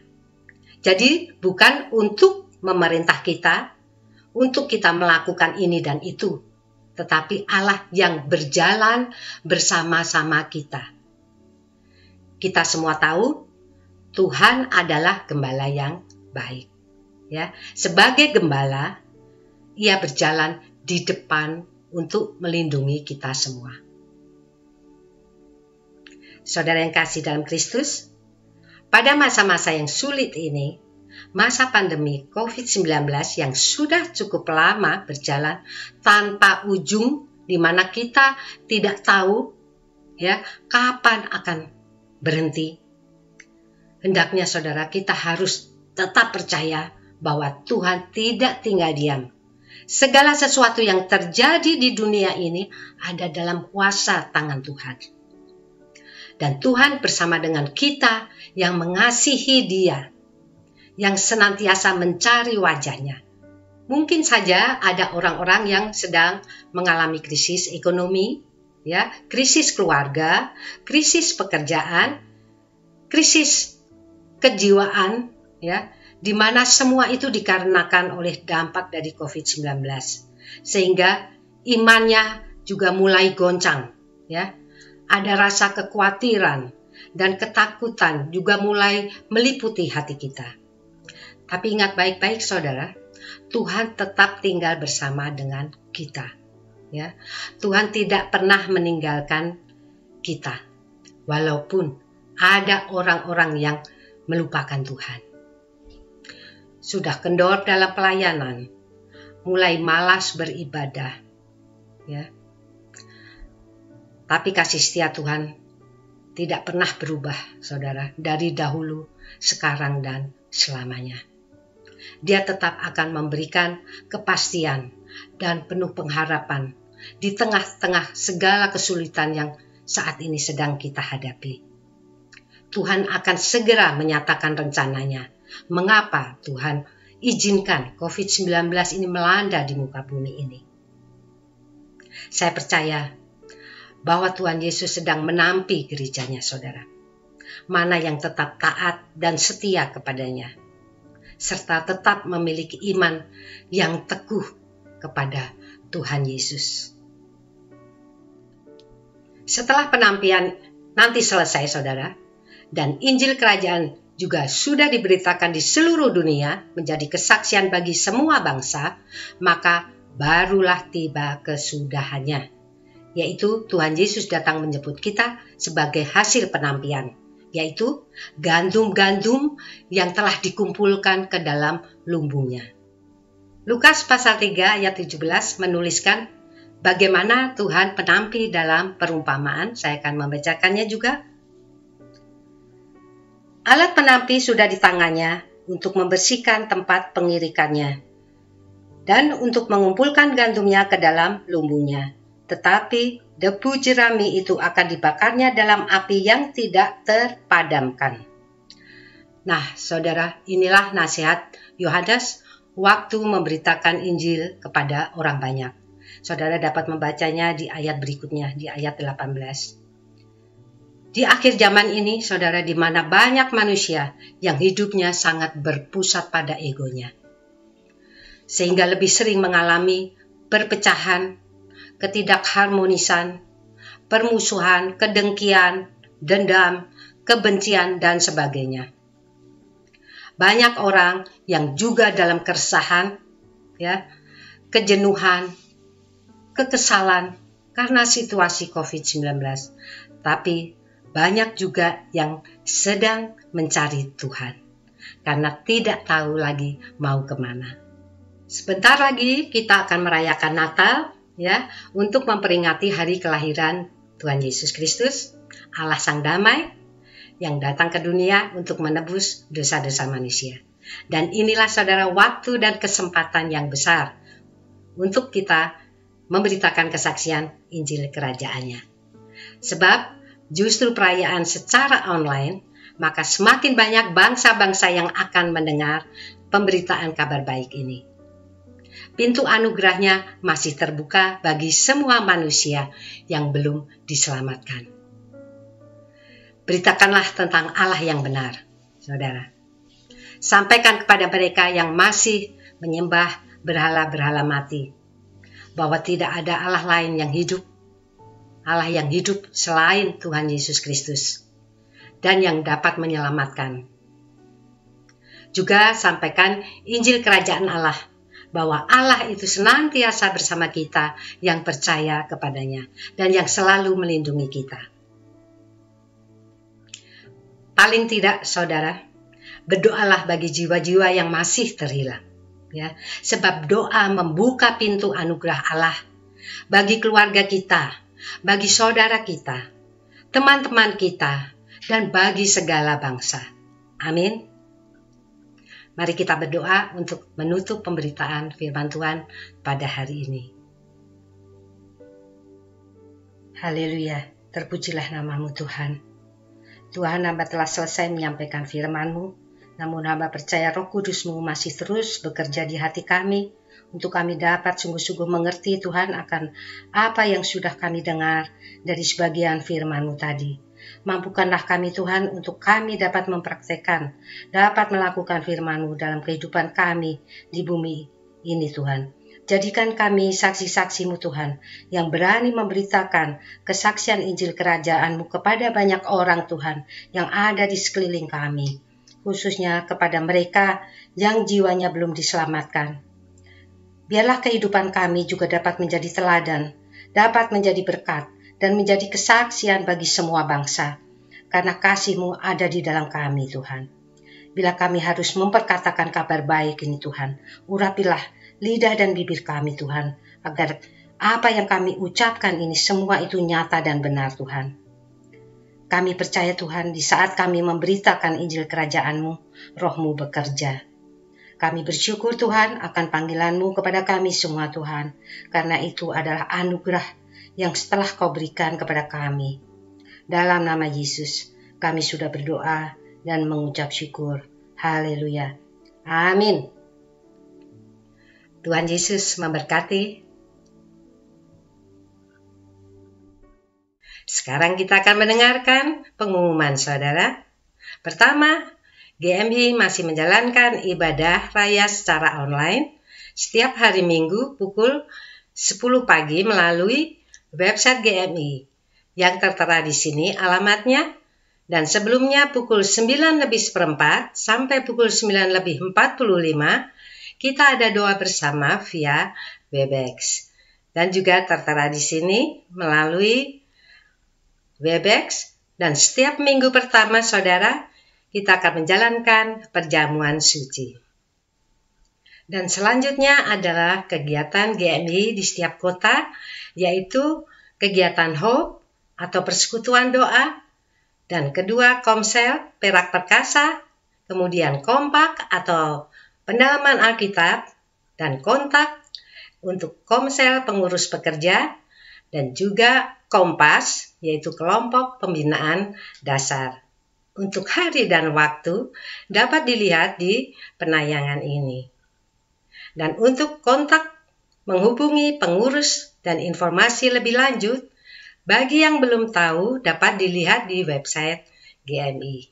Jadi bukan untuk memerintah kita, untuk kita melakukan ini dan itu, tetapi Allah yang berjalan bersama-sama kita. Kita semua tahu Tuhan adalah gembala yang baik. Ya, sebagai gembala, Ia berjalan di depan untuk melindungi kita semua. Saudara yang kasih dalam Kristus, pada masa-masa yang sulit ini, masa pandemi COVID-19 yang sudah cukup lama berjalan tanpa ujung, di mana kita tidak tahu ya kapan akan berhenti. Hendaknya saudara kita harus tetap percaya bahwa Tuhan tidak tinggal diam. Segala sesuatu yang terjadi di dunia ini ada dalam kuasa tangan Tuhan. Dan Tuhan bersama dengan kita yang mengasihi Dia, yang senantiasa mencari wajah-Nya. Mungkin saja ada orang-orang yang sedang mengalami krisis ekonomi, ya, krisis keluarga, krisis pekerjaan, krisis kejiwaan, ya, di mana semua itu dikarenakan oleh dampak dari COVID-19. Sehingga imannya juga mulai goncang, ya. Ada rasa kekhawatiran dan ketakutan juga mulai meliputi hati kita. Tapi ingat baik-baik saudara, Tuhan tetap tinggal bersama dengan kita. Ya, Tuhan tidak pernah meninggalkan kita, walaupun ada orang-orang yang melupakan Tuhan. Sudah kendor dalam pelayanan, mulai malas beribadah, ya. Tapi kasih setia Tuhan tidak pernah berubah, saudara, dari dahulu, sekarang, dan selamanya. Dia tetap akan memberikan kepastian dan penuh pengharapan di tengah-tengah segala kesulitan yang saat ini sedang kita hadapi. Tuhan akan segera menyatakan rencananya. Mengapa Tuhan izinkan COVID-19 ini melanda di muka bumi ini? Saya percaya bahwa Tuhan Yesus sedang menampi gerejanya, saudara. Mana yang tetap taat dan setia kepadanya, serta tetap memiliki iman yang teguh kepada Tuhan Yesus. Setelah penampian nanti selesai, saudara, dan Injil Kerajaan juga sudah diberitakan di seluruh dunia menjadi kesaksian bagi semua bangsa, maka barulah tiba kesudahannya, yaitu Tuhan Yesus datang menjemput kita sebagai hasil penampian, yaitu gandum-gandum yang telah dikumpulkan ke dalam lumbungnya. Lukas pasal 3 ayat 17 menuliskan bagaimana Tuhan penampi dalam perumpamaan. Saya akan membacakannya juga. Alat penampi sudah di tangannya untuk membersihkan tempat pengirikannya dan untuk mengumpulkan gandumnya ke dalam lumbungnya. Tetapi debu jerami itu akan dibakarnya dalam api yang tidak terpadamkan. Nah, saudara, inilah nasihat Yohanes waktu memberitakan Injil kepada orang banyak. Saudara dapat membacanya di ayat berikutnya, di ayat 18. Di akhir zaman ini, saudara, di mana banyak manusia yang hidupnya sangat berpusat pada egonya, sehingga lebih sering mengalami perpecahan, ketidakharmonisan, permusuhan, kedengkian, dendam, kebencian, dan sebagainya. Banyak orang yang juga dalam keresahan, ya, kejenuhan, kekesalan, karena situasi COVID-19, tapi banyak juga yang sedang mencari Tuhan karena tidak tahu lagi mau kemana. Sebentar lagi kita akan merayakan Natal, ya, untuk memperingati hari kelahiran Tuhan Yesus Kristus, Allah Sang Damai, yang datang ke dunia untuk menebus dosa-dosa manusia. Dan inilah saudara waktu dan kesempatan yang besar untuk kita memberitakan kesaksian Injil Kerajaannya. Sebab justru perayaan secara online, maka semakin banyak bangsa-bangsa yang akan mendengar pemberitaan kabar baik ini. Pintu anugerahnya masih terbuka bagi semua manusia yang belum diselamatkan. Beritakanlah tentang Allah yang benar, saudara. Sampaikan kepada mereka yang masih menyembah berhala-berhala mati, bahwa tidak ada Allah lain yang hidup, Allah yang hidup selain Tuhan Yesus Kristus, dan yang dapat menyelamatkan. Juga sampaikan Injil Kerajaan Allah, bahwa Allah itu senantiasa bersama kita yang percaya kepadanya, dan yang selalu melindungi kita. Paling tidak, saudara, berdoalah bagi jiwa-jiwa yang masih terhilang, ya, sebab doa membuka pintu anugerah Allah bagi keluarga kita, bagi saudara kita, teman-teman kita, dan bagi segala bangsa. Amin. Mari kita berdoa untuk menutup pemberitaan firman Tuhan pada hari ini. Haleluya, terpujilah namamu Tuhan. Tuhan, hamba telah selesai menyampaikan firman-Mu, namun hamba percaya Roh Kudus-Mu masih terus bekerja di hati kami, untuk kami dapat sungguh-sungguh mengerti Tuhan akan apa yang sudah kami dengar dari sebagian firman-Mu tadi. Mampukanlah kami Tuhan untuk kami dapat mempraktekkan, dapat melakukan firman-Mu dalam kehidupan kami di bumi ini Tuhan. Jadikan kami saksi-saksi-Mu Tuhan, yang berani memberitakan kesaksian Injil Kerajaan-Mu kepada banyak orang Tuhan yang ada di sekeliling kami, khususnya kepada mereka yang jiwanya belum diselamatkan. Biarlah kehidupan kami juga dapat menjadi teladan, dapat menjadi berkat, dan menjadi kesaksian bagi semua bangsa, karena kasih-Mu ada di dalam kami Tuhan. Bila kami harus memperkatakan kabar baik ini Tuhan, urapilah lidah dan bibir kami Tuhan, agar apa yang kami ucapkan ini semua itu nyata dan benar Tuhan. Kami percaya Tuhan, di saat kami memberitakan Injil Kerajaan-Mu, Roh-Mu bekerja. Kami bersyukur Tuhan akan panggilan-Mu kepada kami semua Tuhan, karena itu adalah anugerah yang setelah Kau berikan kepada kami. Dalam nama Yesus, kami sudah berdoa dan mengucap syukur. Haleluya. Amin. Tuhan Yesus memberkati. Sekarang kita akan mendengarkan pengumuman saudara. Pertama, GMI masih menjalankan ibadah raya secara online setiap hari Minggu pukul 10 pagi melalui website GMI yang tertera di sini alamatnya, dan sebelumnya pukul 9:04 sampai pukul 9:45 kita ada doa bersama via Webex, dan juga tertera di sini melalui Webex. Dan setiap minggu pertama saudara, kita akan menjalankan perjamuan suci. Dan selanjutnya adalah kegiatan GMI di setiap kota, yaitu kegiatan Hope atau persekutuan doa, dan kedua Komsel Perak Perkasa, kemudian Kompak atau pendalaman Alkitab, dan kontak untuk Komsel Pengurus Pekerja, dan juga Kompas, yaitu kelompok pembinaan dasar. Untuk hari dan waktu dapat dilihat di penayangan ini. Dan untuk kontak, menghubungi pengurus, dan informasi lebih lanjut, bagi yang belum tahu dapat dilihat di website GMI.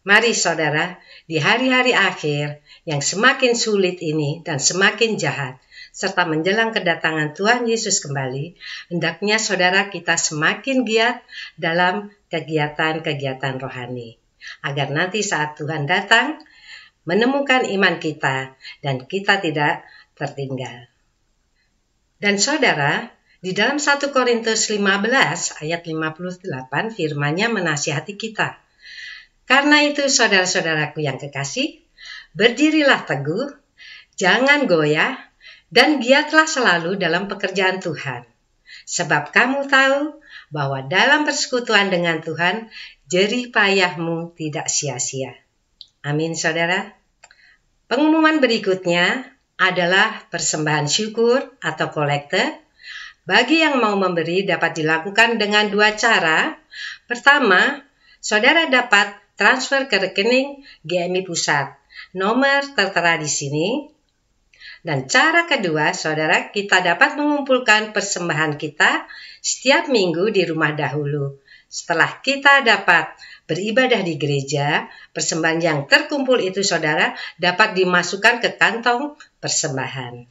Mari saudara, di hari-hari akhir yang semakin sulit ini dan semakin jahat, serta menjelang kedatangan Tuhan Yesus kembali, hendaknya saudara kita semakin giat dalam kegiatan-kegiatan rohani, agar nanti saat Tuhan datang, menemukan iman kita dan kita tidak tertinggal. Dan saudara, Di dalam 1 Korintus 15 ayat 58 firman-Nya menasihati kita. Karena itu saudara-saudaraku yang kekasih, berdirilah teguh, jangan goyah, dan giatlah selalu dalam pekerjaan Tuhan. Sebab kamu tahu bahwa dalam persekutuan dengan Tuhan, jerih payahmu tidak sia-sia. Amin, saudara. Pengumuman berikutnya adalah persembahan syukur atau kolekte. Bagi yang mau memberi dapat dilakukan dengan dua cara. Pertama, saudara dapat transfer ke rekening GMI Pusat. Nomor tertera di sini. Dan cara kedua, saudara, kita dapat mengumpulkan persembahan kita setiap minggu di rumah dahulu. Setelah kita dapat beribadah di gereja, persembahan yang terkumpul itu, saudara, dapat dimasukkan ke kantong persembahan.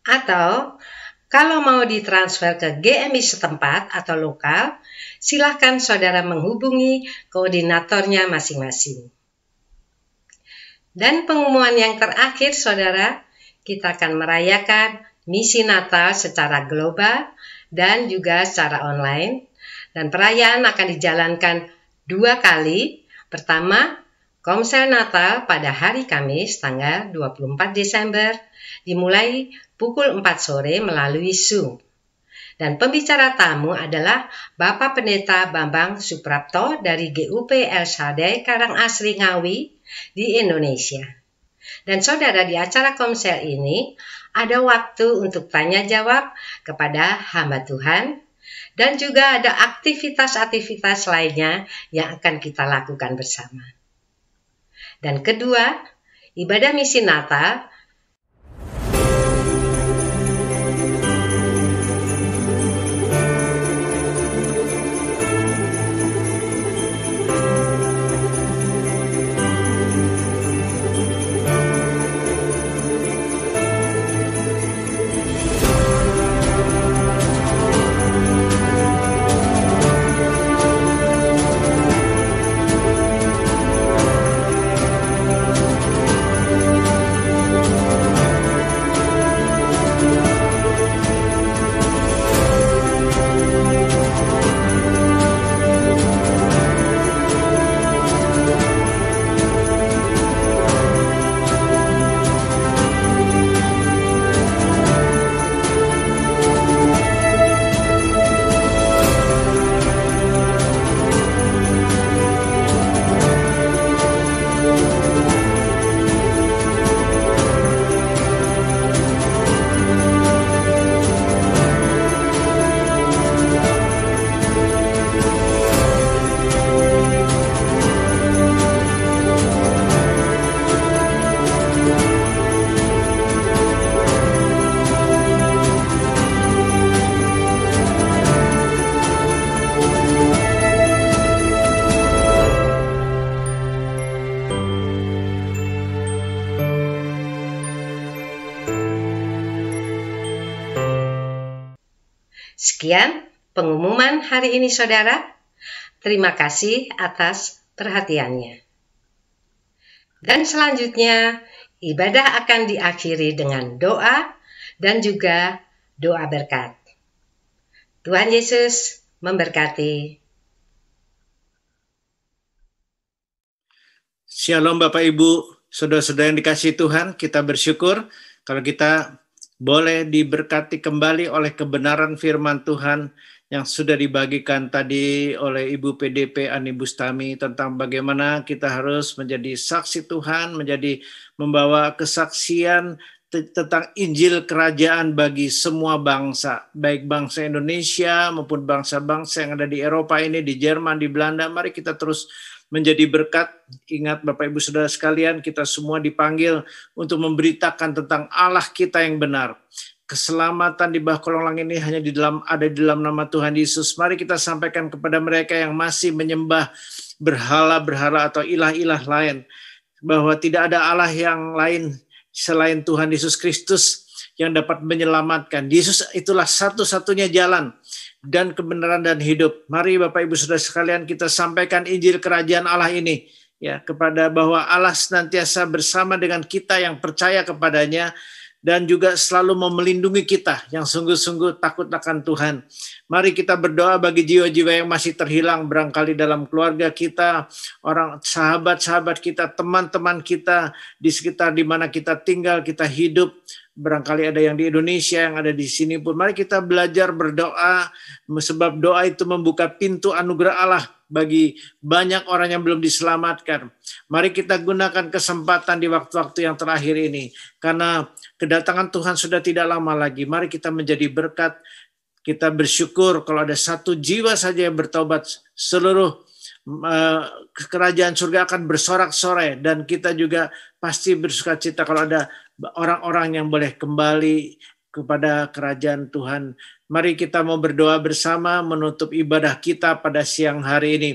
Atau kalau mau ditransfer ke GMI setempat atau lokal, silakan saudara menghubungi koordinatornya masing-masing. Dan pengumuman yang terakhir, saudara, kita akan merayakan misi Natal secara global dan juga secara online. Dan perayaan akan dijalankan 2 kali. Pertama, Komsel Natal pada hari Kamis tanggal 24 Desember dimulai pukul 4 sore melalui Zoom. Dan pembicara tamu adalah Bapak Pendeta Bambang Suprapto dari GUP El Shaddai Karangasri Ngawi di Indonesia. Dan saudara, di acara Komsel ini ada waktu untuk tanya jawab kepada hamba Tuhan dan juga ada aktivitas-aktivitas lainnya yang akan kita lakukan bersama. Dan kedua, ibadah misi Natal Sekian pengumuman hari ini, saudara. Terima kasih atas perhatiannya. Dan selanjutnya, ibadah akan diakhiri dengan doa dan juga doa berkat. Tuhan Yesus memberkati. Shalom Bapak Ibu, saudara-saudara yang dikasihi Tuhan, kita bersyukur kalau kita boleh diberkati kembali oleh kebenaran firman Tuhan yang sudah dibagikan tadi oleh Ibu PDP Ani Bustami tentang bagaimana kita harus menjadi saksi Tuhan, menjadi membawa kesaksian tentang Injil Kerajaan bagi semua bangsa, baik bangsa Indonesia maupun bangsa-bangsa yang ada di Eropa ini, di Jerman, di Belanda. Mari kita terus menjadi berkat. Ingat Bapak Ibu Saudara sekalian, kita semua dipanggil untuk memberitakan tentang Allah kita yang benar. Keselamatan di bawah kolong langit ini hanya ada di dalam nama Tuhan Yesus. Mari kita sampaikan kepada mereka yang masih menyembah berhala-berhala atau ilah-ilah lain, bahwa tidak ada Allah yang lain selain Tuhan Yesus Kristus yang dapat menyelamatkan. Yesus itulah satu-satunya jalan dan kebenaran dan hidup. Mari Bapak Ibu Saudara sekalian, kita sampaikan Injil Kerajaan Allah ini ya, kepada bahwa Allah senantiasa bersama dengan kita yang percaya kepadanya, dan juga selalu mau melindungi kita yang sungguh-sungguh takut akan Tuhan. Mari kita berdoa bagi jiwa-jiwa yang masih terhilang barangkali dalam keluarga kita, orang sahabat-sahabat kita, teman-teman kita di sekitar di mana kita tinggal, kita hidup. Barangkali ada yang di Indonesia, yang ada di sini pun. Mari kita belajar berdoa, sebab doa itu membuka pintu anugerah Allah bagi banyak orang yang belum diselamatkan. Mari kita gunakan kesempatan di waktu-waktu yang terakhir ini, karena kedatangan Tuhan sudah tidak lama lagi. Mari kita menjadi berkat. Kita bersyukur kalau ada satu jiwa saja yang bertobat, seluruh kerajaan surga akan bersorak-sorai, dan kita juga pasti bersukacita kalau ada orang-orang yang boleh kembali kepada kerajaan Tuhan. Mari kita mau berdoa bersama menutup ibadah kita pada siang hari ini.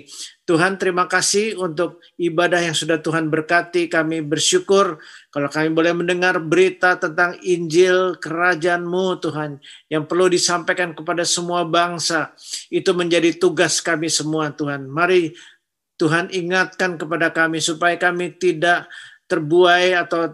Tuhan, terima kasih untuk ibadah yang sudah Tuhan berkati. Kami bersyukur kalau kami boleh mendengar berita tentang Injil kerajaan-Mu, Tuhan, yang perlu disampaikan kepada semua bangsa. Itu menjadi tugas kami semua, Tuhan. Mari Tuhan ingatkan kepada kami supaya kami tidak terbuai atau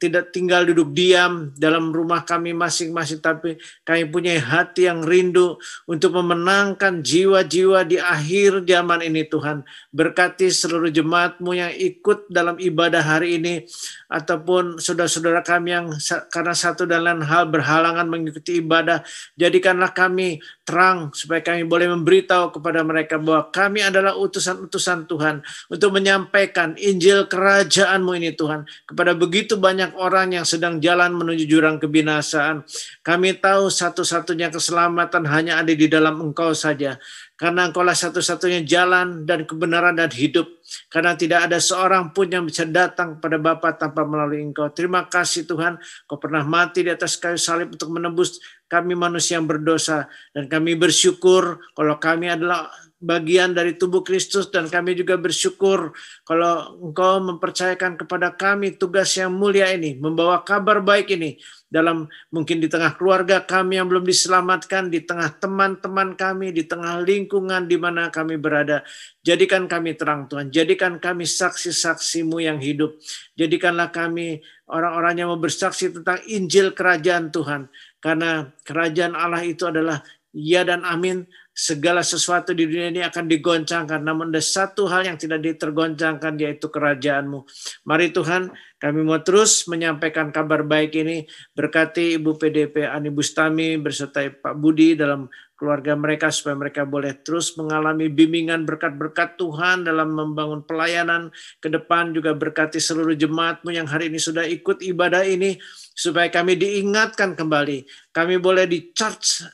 tidak tinggal duduk diam dalam rumah kami masing-masing, tapi kami punya hati yang rindu untuk memenangkan jiwa-jiwa di akhir zaman ini. Tuhan, berkati seluruh jemaat-Mu yang ikut dalam ibadah hari ini, ataupun saudara-saudara kami yang karena satu dan lain hal berhalangan mengikuti ibadah. Jadikanlah kami terang supaya kami boleh memberitahu kepada mereka bahwa kami adalah utusan-utusan Tuhan untuk menyampaikan Injil kerajaan-Mu ini, Tuhan, kepada begitu banyak orang yang sedang jalan menuju jurang kebinasaan. Kami tahu satu-satunya keselamatan hanya ada di dalam Engkau saja. Karena Engkaulah satu-satunya jalan dan kebenaran dan hidup. Karena tidak ada seorang pun yang bisa datang pada Bapa tanpa melalui Engkau. Terima kasih Tuhan, Kau pernah mati di atas kayu salib untuk menebus kami manusia yang berdosa. Dan kami bersyukur kalau kami adalah bagian dari tubuh Kristus, dan kami juga bersyukur kalau Engkau mempercayakan kepada kami tugas yang mulia ini, membawa kabar baik ini dalam mungkin di tengah keluarga kami yang belum diselamatkan, di tengah teman-teman kami, di tengah lingkungan di mana kami berada. Jadikan kami terang, Tuhan. Jadikan kami saksi-saksi-Mu yang hidup. Jadikanlah kami orang-orang yang mau bersaksi tentang Injil kerajaan Tuhan. Karena kerajaan Allah itu adalah ya dan amin. Segala sesuatu di dunia ini akan digoncangkan, namun ada satu hal yang tidak ditergoncangkan, yaitu kerajaan-Mu. Mari Tuhan, kami mau terus menyampaikan kabar baik ini. Berkati Ibu PDP Ani Bustami beserta Pak Budi dalam keluarga mereka, supaya mereka boleh terus mengalami bimbingan berkat-berkat Tuhan dalam membangun pelayanan ke depan. Juga berkati seluruh jemaat-Mu yang hari ini sudah ikut ibadah ini, supaya kami diingatkan kembali, kami boleh di-charge,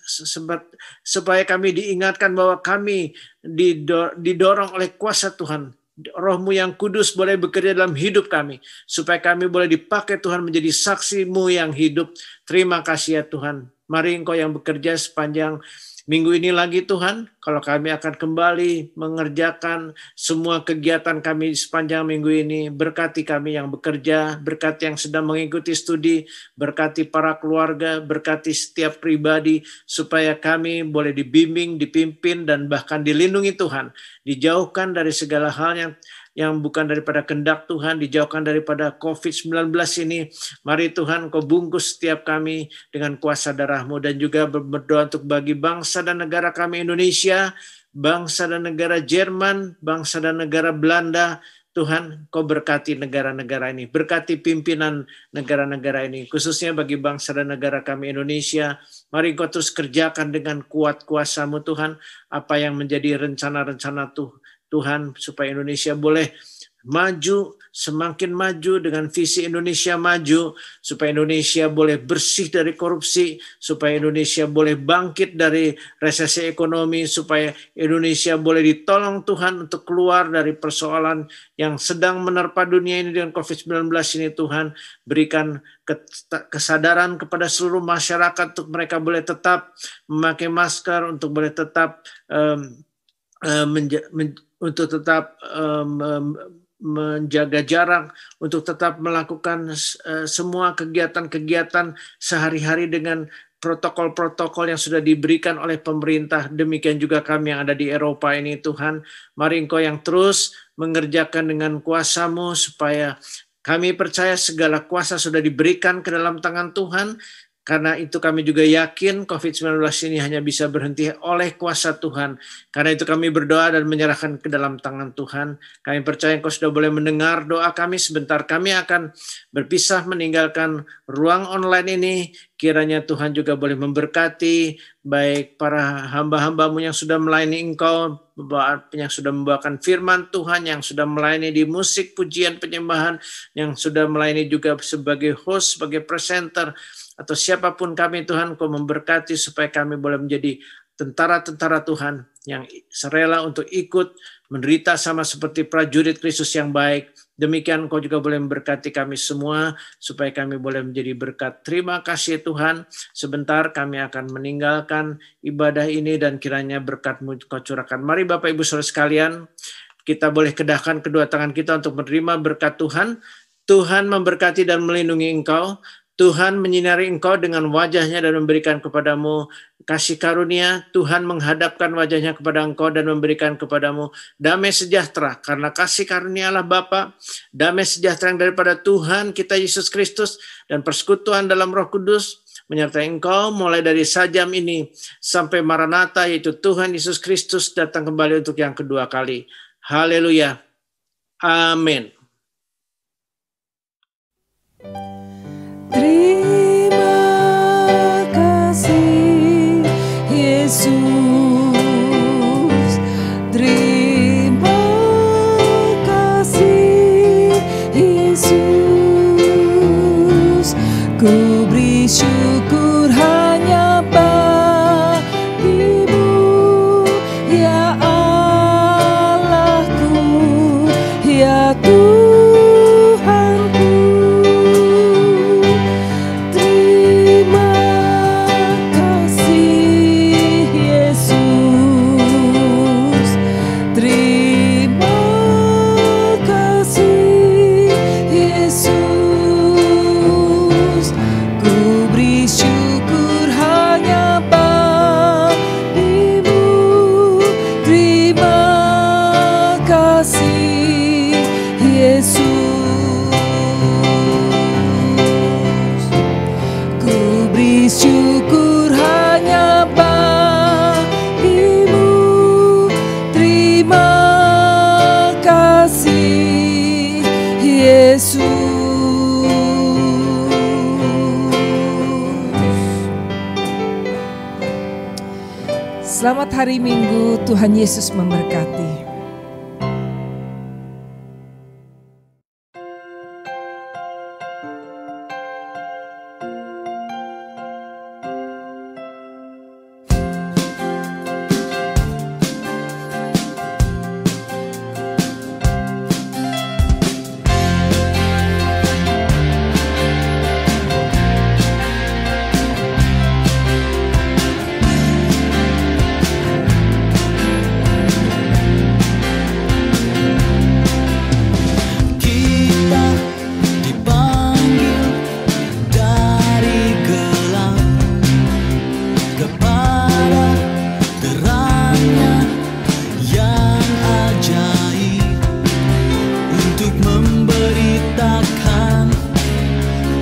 supaya kami diingatkan bahwa kami didorong oleh kuasa Tuhan. Roh-Mu yang kudus boleh bekerja dalam hidup kami, supaya kami boleh dipakai Tuhan menjadi saksi-Mu yang hidup. Terima kasih ya Tuhan. Mari Engkau yang bekerja sepanjang minggu ini lagi Tuhan, kalau kami akan kembali mengerjakan semua kegiatan kami sepanjang minggu ini. Berkati kami yang bekerja, berkati yang sedang mengikuti studi, berkati para keluarga, berkati setiap pribadi, supaya kami boleh dibimbing, dipimpin, dan bahkan dilindungi Tuhan. Dijauhkan dari segala hal yang bukan daripada kehendak Tuhan, dijauhkan daripada COVID-19 ini. Mari Tuhan, Kau bungkus setiap kami dengan kuasa darah-Mu, dan juga berdoa untuk bagi bangsa dan negara kami Indonesia, bangsa dan negara Jerman, bangsa dan negara Belanda. Tuhan, Kau berkati negara-negara ini, berkati pimpinan negara-negara ini, khususnya bagi bangsa dan negara kami Indonesia. Mari Kau terus kerjakan dengan kuat kuasa-Mu Tuhan, apa yang menjadi rencana-rencana Tuhan, supaya Indonesia boleh maju, semakin maju dengan visi Indonesia maju, supaya Indonesia boleh bersih dari korupsi, supaya Indonesia boleh bangkit dari resesi ekonomi, supaya Indonesia boleh ditolong Tuhan untuk keluar dari persoalan yang sedang menerpa dunia ini dengan COVID-19 ini. Tuhan, berikan kesadaran kepada seluruh masyarakat untuk mereka boleh tetap memakai masker, untuk boleh tetap menjaga jarak, untuk tetap melakukan semua kegiatan-kegiatan sehari-hari dengan protokol-protokol yang sudah diberikan oleh pemerintah. Demikian juga kami yang ada di Eropa ini Tuhan. Mari Engkau yang terus mengerjakan dengan kuasa-Mu, supaya Kami percaya segala kuasa sudah diberikan ke dalam tangan Tuhan. Karena itu kami juga yakin COVID-19 ini hanya bisa berhenti oleh kuasa Tuhan. Karena itu kami berdoa dan menyerahkan ke dalam tangan Tuhan. Kami percaya Engkau sudah boleh mendengar doa kami. Sebentar kami akan berpisah meninggalkan ruang online ini. Kiranya Tuhan juga boleh memberkati baik para hamba-hambamu yang sudah melayani Engkau, yang sudah membawakan firman Tuhan, yang sudah melayani di musik, pujian, penyembahan, yang sudah melayani juga sebagai host, sebagai presenter, atau siapapun kami Tuhan, Kau memberkati supaya kami boleh menjadi tentara-tentara Tuhan yang rela untuk ikut menderita sama seperti prajurit Kristus yang baik. Demikian Kau juga boleh memberkati kami semua supaya kami boleh menjadi berkat. Terima kasih Tuhan. Sebentar kami akan meninggalkan ibadah ini dan kiranya berkat-Mu Kau curahkan. Mari Bapak Ibu Saudara sekalian, kita boleh kedahkan kedua tangan kita untuk menerima berkat Tuhan. Tuhan memberkati dan melindungi engkau. Tuhan menyinari engkau dengan wajahnya dan memberikan kepadamu kasih karunia. Tuhan menghadapkan wajahnya kepada engkau dan memberikan kepadamu damai sejahtera. Karena kasih karunia Allah Bapa, damai sejahtera yang daripada Tuhan kita Yesus Kristus dan persekutuan dalam Roh Kudus menyertai engkau mulai dari sajam ini sampai Maranatha, yaitu Tuhan Yesus Kristus datang kembali untuk yang kedua kali. Haleluya. Amin. Terima kasih Yesus, terima kasih Yesus, ku beri syukur hanya bagimu, ya Allahku, ya Tuhan. Selamat hari Minggu, Tuhan Yesus memberkati.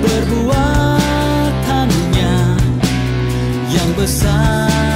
Perbuatannya yang besar.